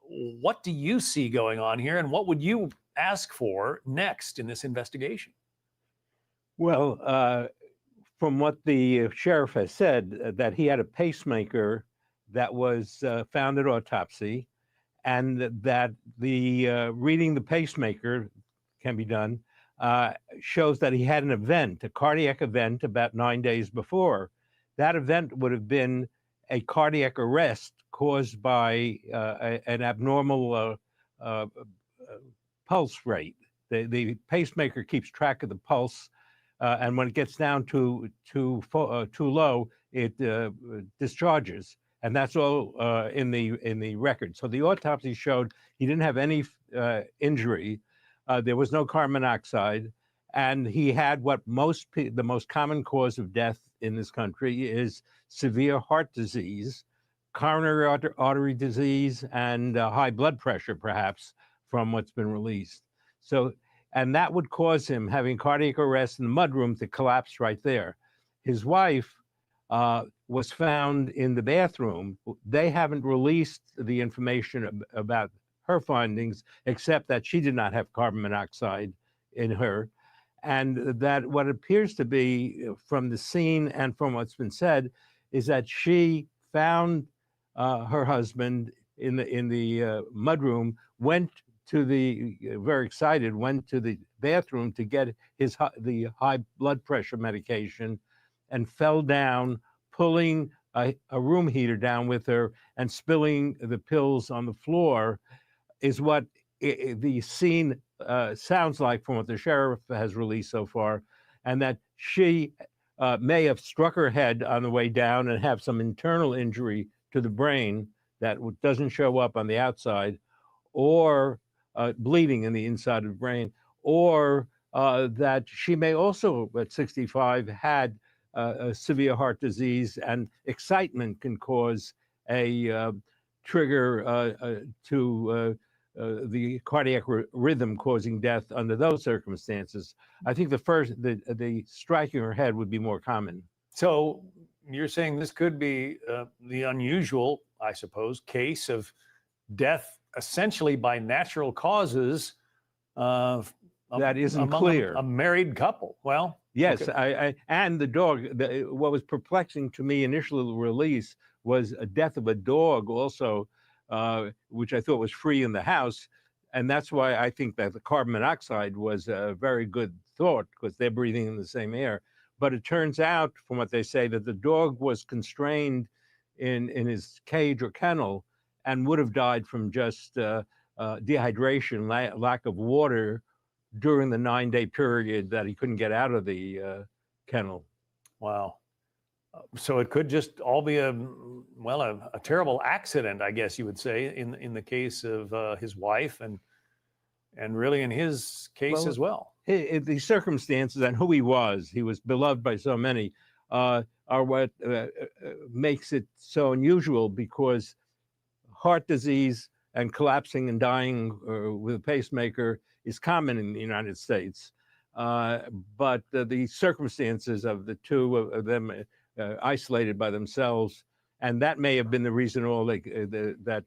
E: What do you see going on here, and what would you ask for next in this investigation?
F: Well, from what the sheriff has said, that he had a pacemaker that was found at autopsy, and that the reading the pacemaker can be done, shows that he had an event, a cardiac event, about 9 days before. That event would have been a cardiac arrest caused by an abnormal pulse rate. The pacemaker keeps track of the pulse, and when it gets down too low, it discharges, and that's all in the record. So the autopsy showed he didn't have any injury. There was no carbon monoxide, and he had what the most common cause of death in this country is severe heart disease, coronary artery disease, and high blood pressure, perhaps, from what's been released. So, and that would cause him, having cardiac arrest in the mudroom, to collapse right there. His wife was found in the bathroom. They haven't released the information about her findings, except that she did not have carbon monoxide in her. And that what appears to be from the scene and from what's been said is that she found her husband in the mudroom, went to very excited, went to the bathroom to get the high blood pressure medication, and fell down, pulling a room heater down with her and spilling the pills on the floor, is what the scene sounds like from what the sheriff has released so far, and that she may have struck her head on the way down and have some internal injury to the brain that doesn't show up on the outside, or bleeding in the inside of the brain, or that she may also, at 65, had severe heart disease, and excitement can cause a trigger to the cardiac rhythm, causing death under those circumstances. I think the striking her head would be more common.
E: So you're saying this could be the unusual, I suppose, case of death essentially by natural causes.
F: That isn't
E: among
F: clear.
E: A married couple. Well,
F: yes,
E: okay.
F: And the dog. What was perplexing to me initially, the release, was a death of a dog also, which I thought was free in the house, and that's why I think that the carbon monoxide was a very good thought, because they're breathing in the same air. But it turns out, from what they say, that the dog was constrained in his cage or kennel, and would have died from just dehydration, lack of water, during the 9-day period that he couldn't get out of the kennel.
E: Wow. So it could just all be a terrible accident, I guess you would say, in the case of his wife, and really in his case as well.
F: The circumstances and who he was beloved by so many, are what makes it so unusual, because heart disease and collapsing and dying with a pacemaker is common in the United States. But the circumstances of the two of them isolated by themselves, and that may have been the reason that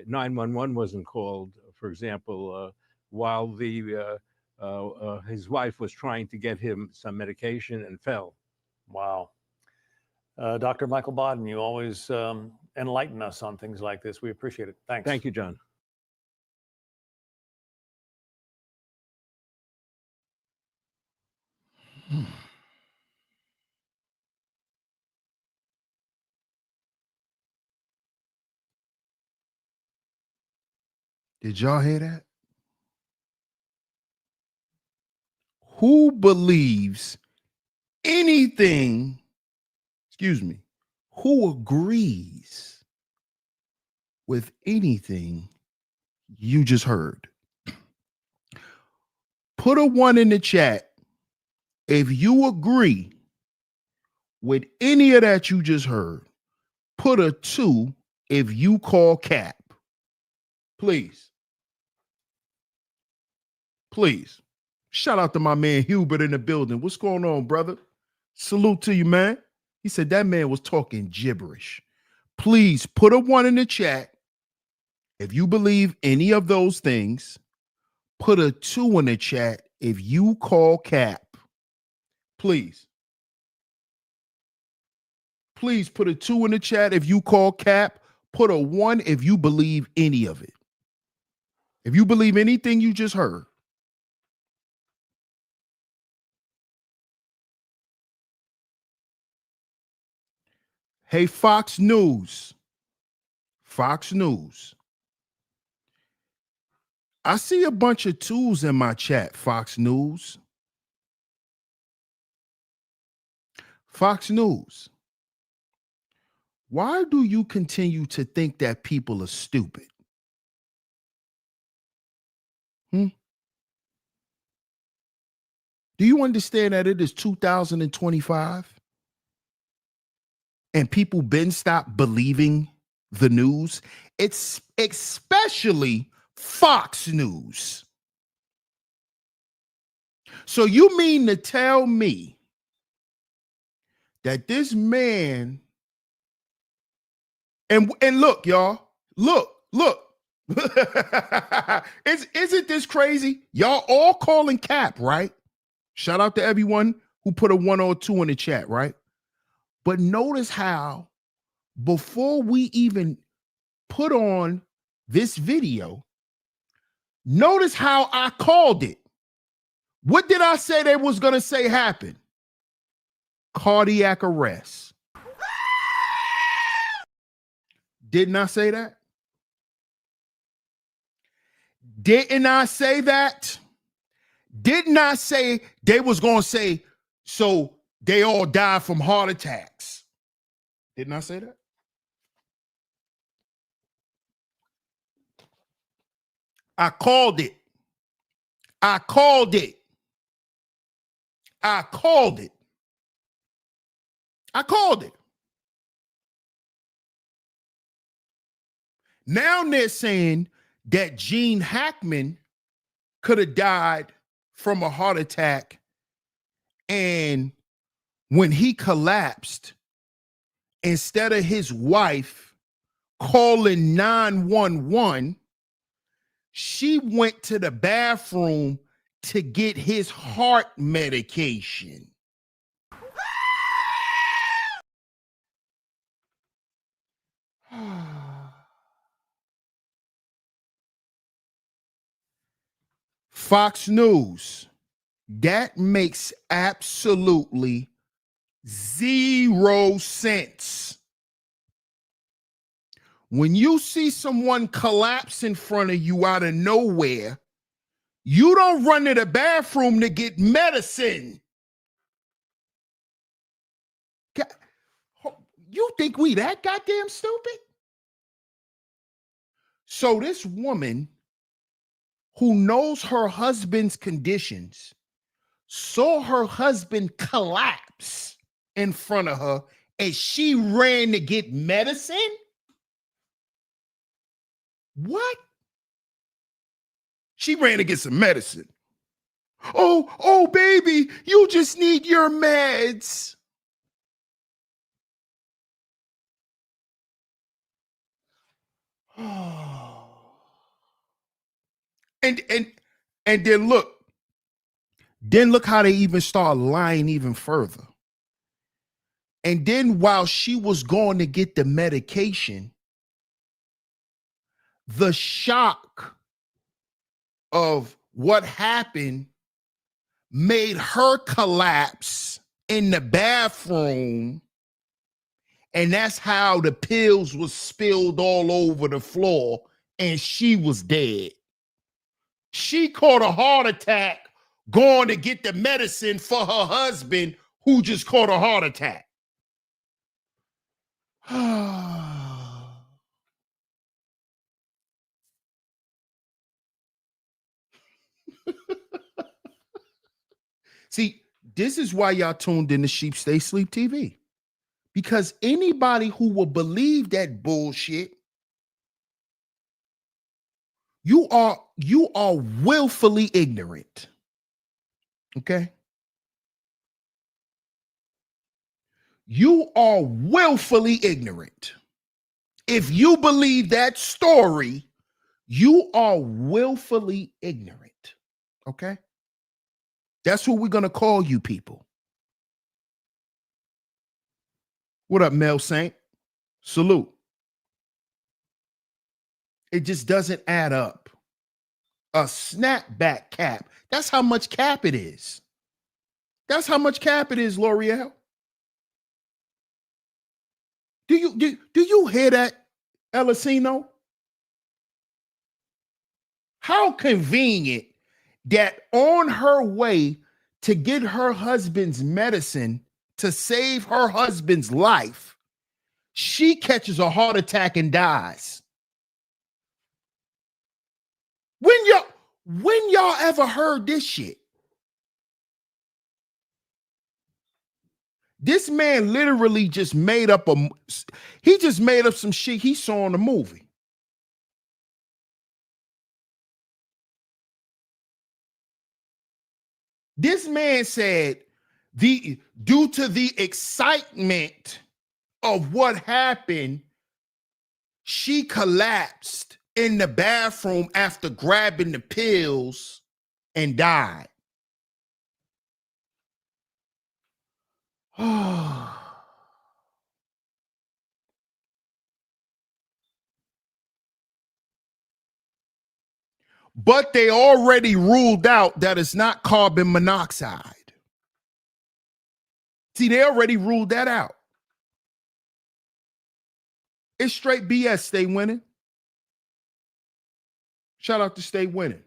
F: 911 wasn't called, for example, while his wife was trying to get him some medication and fell.
E: Wow. Dr. Michael Baden, you always enlighten us on things like this. We appreciate it. Thanks.
F: Thank you, John.
B: Did y'all hear that? Who believes anything, who agrees with anything you just heard? Put a 1 in the chat if you agree with any of that you just heard. Put a 2 if you call cap. Please. Please. Shout out to my man Hubert in the building. What's going on, brother? Salute to you, man. He said that man was talking gibberish. Please put a 1 in the chat if you believe any of those things. Put a 2 in the chat if you call cap. Please. Please put a 2 in the chat if you call cap. Put a 1 if you believe any of it. If you believe anything you just heard. Hey, Fox News. Fox News. I see a bunch of 2s in my chat, Fox News. Fox News. Why do you continue to think that people are stupid? Do you understand that it is 2025? And people been stopped believing the news? It's especially Fox News. So you mean to tell me that this man, and look, y'all, look. Isn't this crazy? Y'all all calling cap, right? Shout out to everyone who put a 1 or 2 in the chat, right? But notice how before we even put on this video, notice how I called it. What did I say they was going to say happen? Cardiac arrest. Didn't I say that? Didn't I say that? Didn't I say they was going to say, so they all died from heart attacks? Didn't I say that? I called it. I called it. I called it. I called it. Now they're saying that Gene Hackman could have died from a heart attack, and when he collapsed, instead of his wife calling 911, she went to the bathroom to get his heart medication. Fox News, that makes absolutely 0 sense. When you see someone collapse in front of you out of nowhere, you don't run to the bathroom to get medicine. You think we that goddamn stupid? So this woman who knows her husband's conditions saw her husband collapse in front of her, and she ran to get medicine? What? She ran to get some medicine. Oh, baby, you just need your meds. And then look how they even start lying even further. And then while she was going to get the medication, the shock of what happened made her collapse in the bathroom, and that's how the pills was spilled all over the floor, and she was dead. She caught a heart attack going to get the medicine for her husband who just caught a heart attack. See, this is why y'all tuned in to Sheep Stay Sleep TV. Because anybody who will believe that bullshit, you are willfully ignorant. Okay. You are willfully ignorant. If you believe that story, you are willfully ignorant. Okay. That's what we're going to call you people. What up, Mel Saint? Salute. It just doesn't add up. A snapback cap. That's how much cap it is. That's how much cap it is, L'Oreal. Do you hear that, Elisino? How convenient that on her way to get her husband's medicine to save her husband's life, she catches a heart attack and dies. When y'all ever heard this shit? This man literally just made up some shit he saw in a movie. This man said, due to the excitement of what happened, she collapsed in the bathroom after grabbing the pills and died. But they already ruled out that it's not carbon monoxide. See, they already ruled that out. It's straight BS. Stay winning. Shout out to Stay Winning.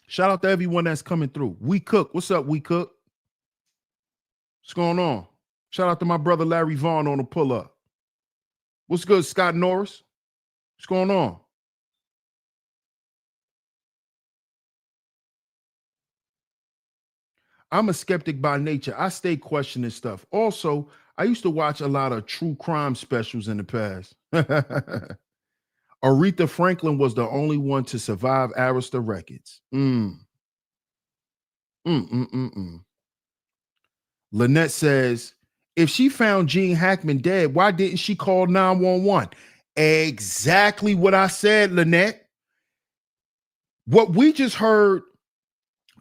B: Shout out to everyone that's coming through. We Cook. What's up, We Cook? What's going on? Shout out to my brother Larry Vaughn on the pull-up. What's good, Scott Norris? What's going on? I'm a skeptic by nature. I stay questioning stuff. Also, I used to watch a lot of true crime specials in the past. Aretha Franklin was the only one to survive Arista Records. Lynette says, if she found Gene Hackman dead, why didn't she call 911? Exactly what I said, Lynette. What we just heard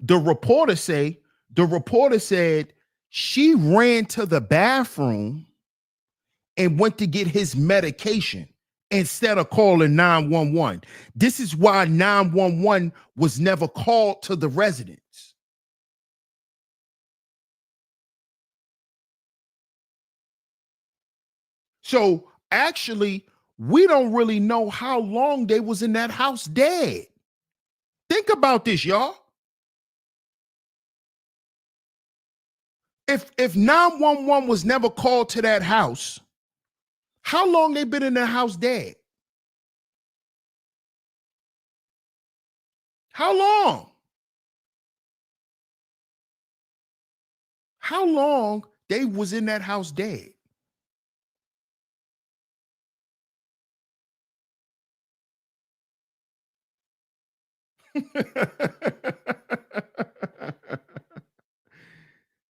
B: the reporter say, the reporter said she ran to the bathroom and went to get his medication instead of calling 911. This is why 911 was never called to the residence. So actually, we don't really know how long they was in that house dead. Think about this, y'all. If 911 was never called to that house, how long they been in that house dead? How long? How long they was in that house dead?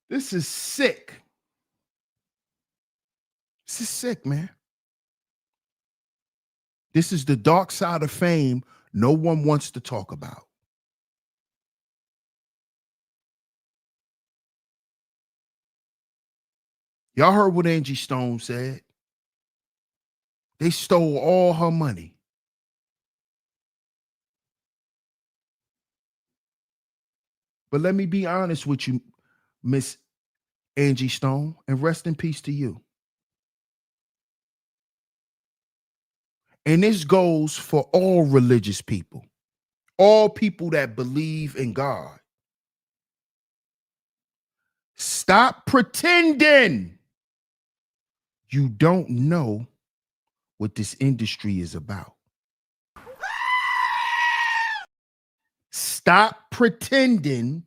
B: This is sick. This is sick, man. This is the dark side of fame no one wants to talk about. Y'all heard what Angie Stone said. They stole all her money. But let me be honest with you, Miss Angie Stone, and rest in peace to you. And this goes for all religious people, all people that believe in God. Stop pretending you don't know what this industry is about. Stop pretending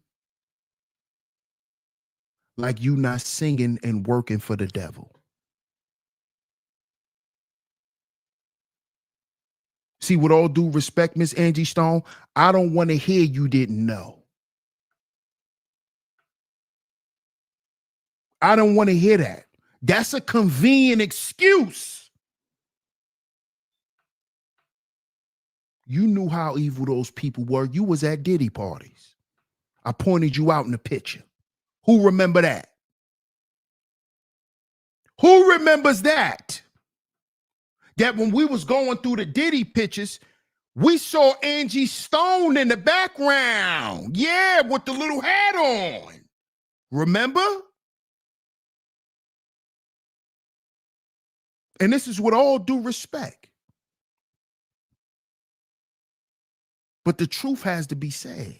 B: like you not singing and working for the devil. See, with all due respect, Miss Angie Stone, I don't want to hear you didn't know. I don't want to hear that. That's a convenient excuse. You knew how evil those people were. You was at Diddy parties. I pointed you out in the picture. Who remember that? Who remembers that? That when we was going through the Diddy pictures, we saw Angie Stone in the background. Yeah, with the little hat on. Remember? And this is with all due respect. But the truth has to be said.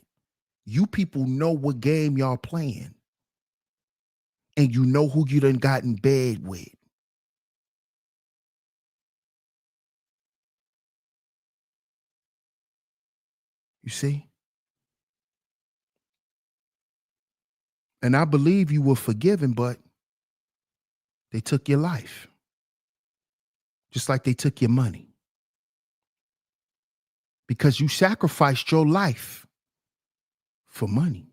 B: You people know what game y'all playing. And you know who you done got in bed with. You see? And I believe you were forgiven, but they took your life. Just like they took your money. Because you sacrificed your life for money.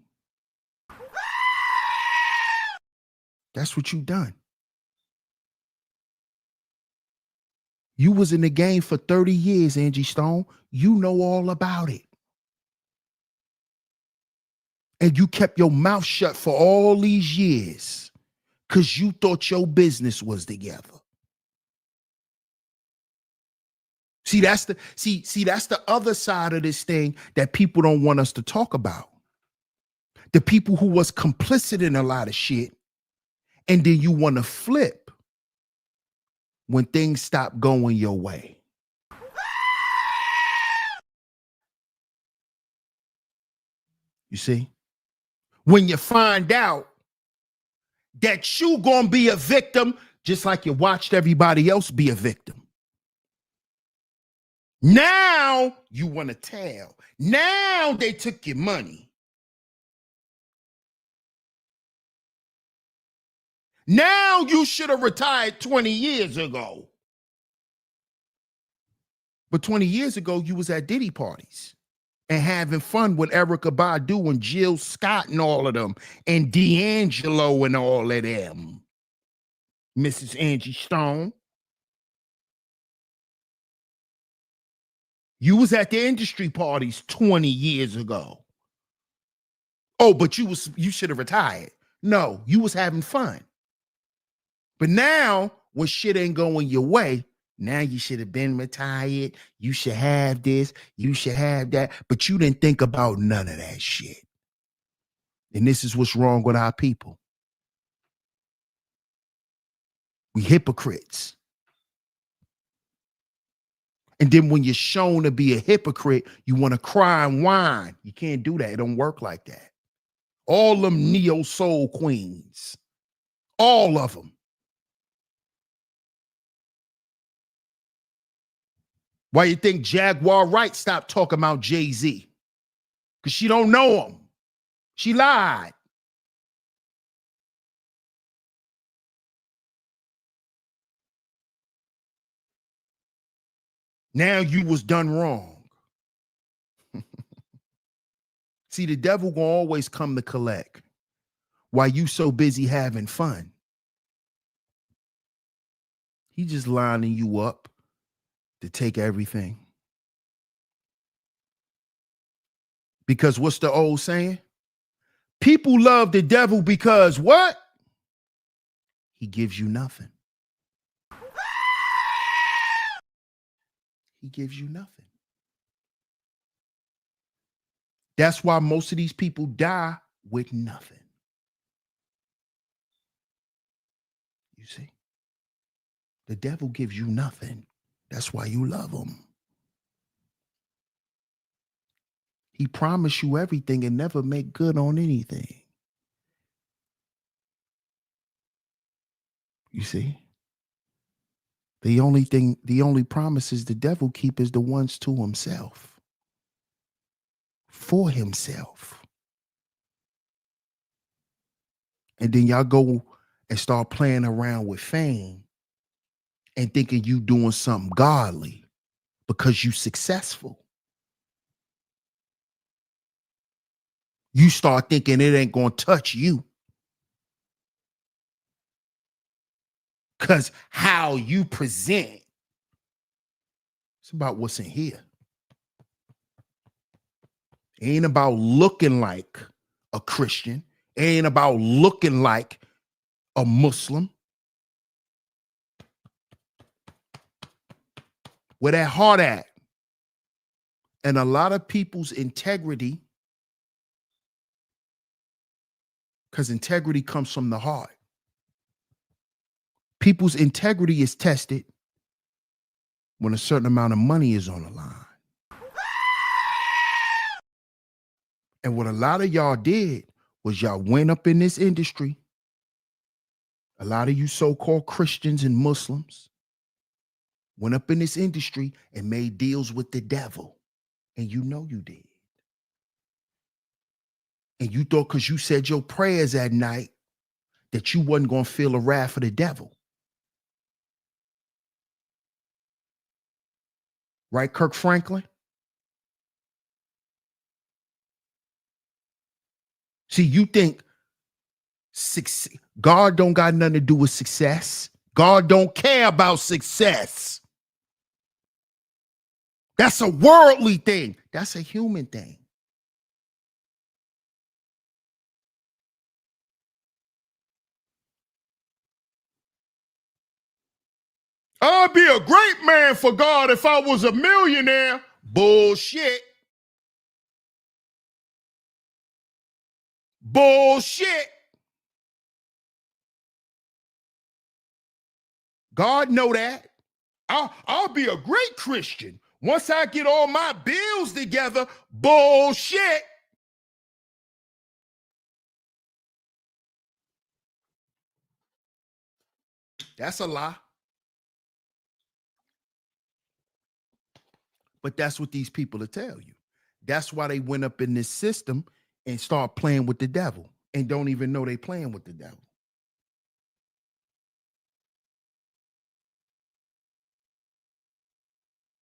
B: That's what you done. You was in the game for 30 years, Angie Stone. You know all about it. And you kept your mouth shut for all these years because you thought your business was together. See, that's the other side of this thing that people don't want us to talk about. The people who was complicit in a lot of shit, and then you want to flip when things stop going your way. You see? When you find out that you gonna be a victim, just like you watched everybody else be a victim. Now you want to tell. Now they took your money. Now you should have retired 20 years ago. But 20 years ago, you was at Diddy parties and having fun with Erykah Badu and Jill Scott and all of them, and D'Angelo and all of them. Mrs. Angie Stone. You was at the industry parties 20 years ago. Oh, but you should have retired. No, you was having fun. But now, when shit ain't going your way, now you should have been retired. You should have this. You should have that. But you didn't think about none of that shit. And this is what's wrong with our people. We hypocrites. And then when you're shown to be a hypocrite, you want to cry and whine. You can't do that. It don't work like that. All them neo soul queens. All of them. Why you think Jaguar Wright stopped talking about Jay-Z? Because she don't know him. She lied. Now you was done wrong. See, the devil gonna always come to collect while you so busy having fun. He just lining you up to take everything. Because what's the old saying? People love the devil because what? He gives you nothing. He gives you nothing. That's why most of these people die with nothing. You see? The devil gives you nothing. That's why you love him. He promised you everything and never make good on anything. You see? The only promises the devil keep is the ones to himself. For himself. And then y'all go and start playing around with fame and thinking you doing something godly. because you successful. You start thinking it ain't going to touch you. Because how you present, it's about what's in here. It ain't about looking like a Christian. It ain't about looking like a Muslim. Where that heart at? And a lot of people's integrity, because integrity comes from the heart. People's integrity is tested when a certain amount of money is on the line. And what a lot of y'all did was y'all went up in this industry. A lot of you so-called Christians and Muslims went up in this industry and made deals with the devil. And you know you did. And you thought because you said your prayers at night that you wasn't going to feel the wrath of the devil. Right, Kirk Franklin? See, you think God don't got nothing to do with success. God don't care about success. That's a worldly thing. That's a human thing. I'd be a great man for God if I was a millionaire. Bullshit. Bullshit. God know that. I'll be a great Christian once I get all my bills together. Bullshit. That's a lie. But that's what these people will tell you. That's why they went up in this system and start playing with the devil and don't even know they playing with the devil.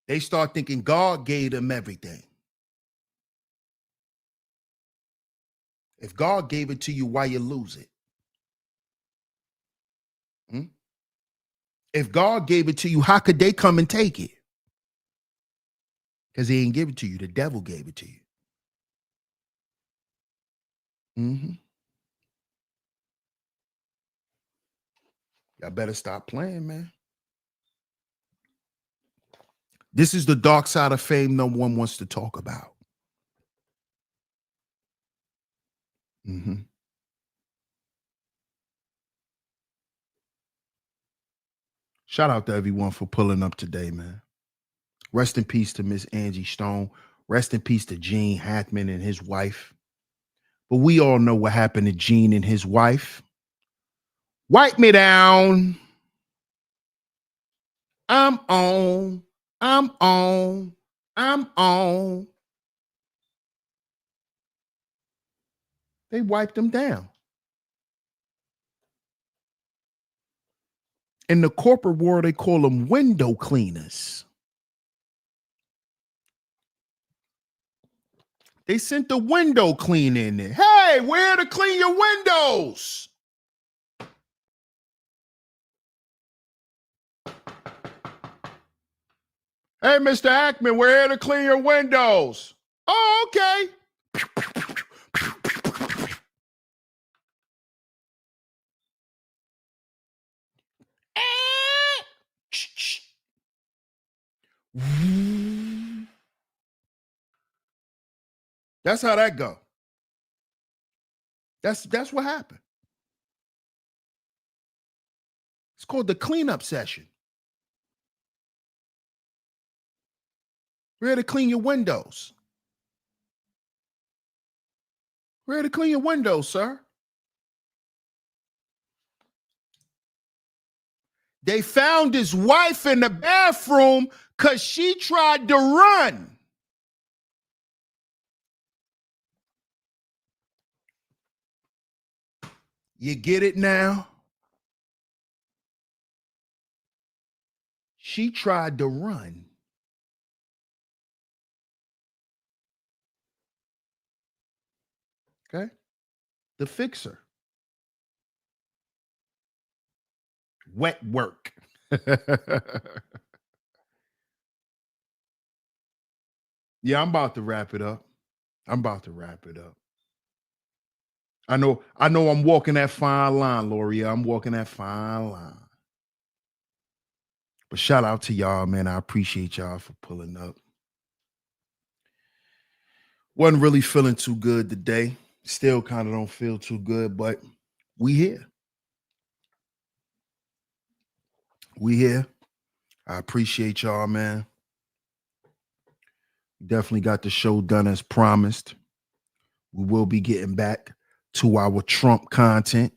B: They start thinking God gave them everything. If God gave it to you, why you lose it? If God gave it to you, how could they come and take it? Because he didn't give it to you. The devil gave it to you. Y'all better stop playing, man. This is the dark side of fame no one wants to talk about. Shout out to everyone for pulling up today, man. Rest in peace to Miss Angie Stone. Rest in peace to Gene Hackman and his wife. But we all know what happened to Gene and his wife. Wipe me down. I'm on. I'm on. I'm on. They wiped them down. In the corporate world, they call them window cleaners. They sent the window cleaner in there. Hey, where to clean your windows? Hey, Mr. Hackman, we're here to clean your windows. Oh, okay. That's how that go. That's what happened. It's called the cleanup session. We're here to clean your windows. We're here to clean your windows, sir. They found his wife in the bathroom because she tried to run. You get it now? She tried to run. Okay. The Fixer. Wet Work. Yeah, I'm about to wrap it up. I'm about to wrap it up. I know I'm walking that fine line, Loria. I'm walking that fine line. But shout out to y'all, man. I appreciate y'all for pulling up. Wasn't really feeling too good today. Still kind of don't feel too good, but we here. We here. I appreciate y'all, man. Definitely got the show done as promised. We will be getting back to our Trump content.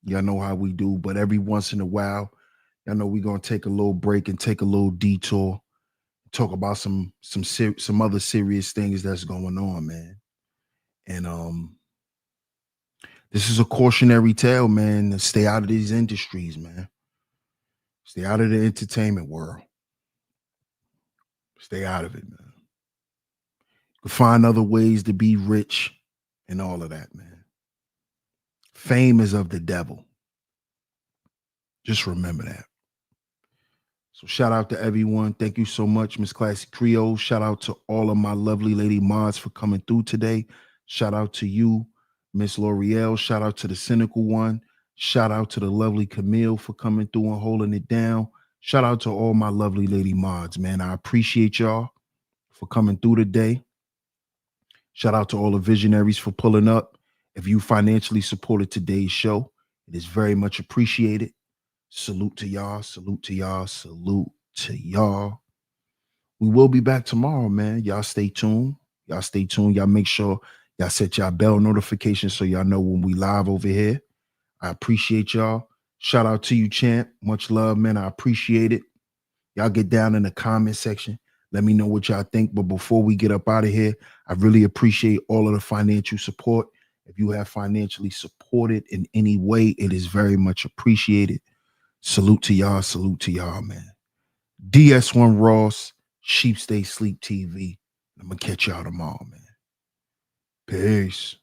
B: Y'all know how we do, but every once in a while, y'all know we're gonna take a little break and take a little detour, talk about some other serious things that's going on, man. And this is a cautionary tale, man. To stay out of these industries, man. Stay out of the entertainment world. Stay out of it, man. You can find other ways to be rich and all of that, man. Fame is of the devil. Just remember that. So shout out to everyone. Thank you so much, Miss Classic Creole. Shout out to all of my lovely lady mods for coming through today. Shout out to you, Miss L'Oreal. Shout out to the cynical one. Shout out to the lovely Camille for coming through and holding it down. Shout out to all my lovely lady mods, man. I appreciate y'all for coming through today. Shout out to all the visionaries for pulling up. If you financially supported today's show, it is very much appreciated. Salute to y'all. Salute to y'all. Salute to y'all. We will be back tomorrow, man. Y'all stay tuned. Y'all stay tuned. Y'all make sure y'all set y'all bell notifications so y'all know when we live over here. I appreciate y'all. Shout out to you, champ. Much love, man. I appreciate it. Y'all get down in the comment section. Let me know what y'all think. But before we get up out of here, I really appreciate all of the financial support. If you have financially supported in any way, it is very much appreciated. Salute to y'all, man. DS1 Ross, Sheep Stay Sleep TV. I'm gonna catch y'all tomorrow, man. Peace.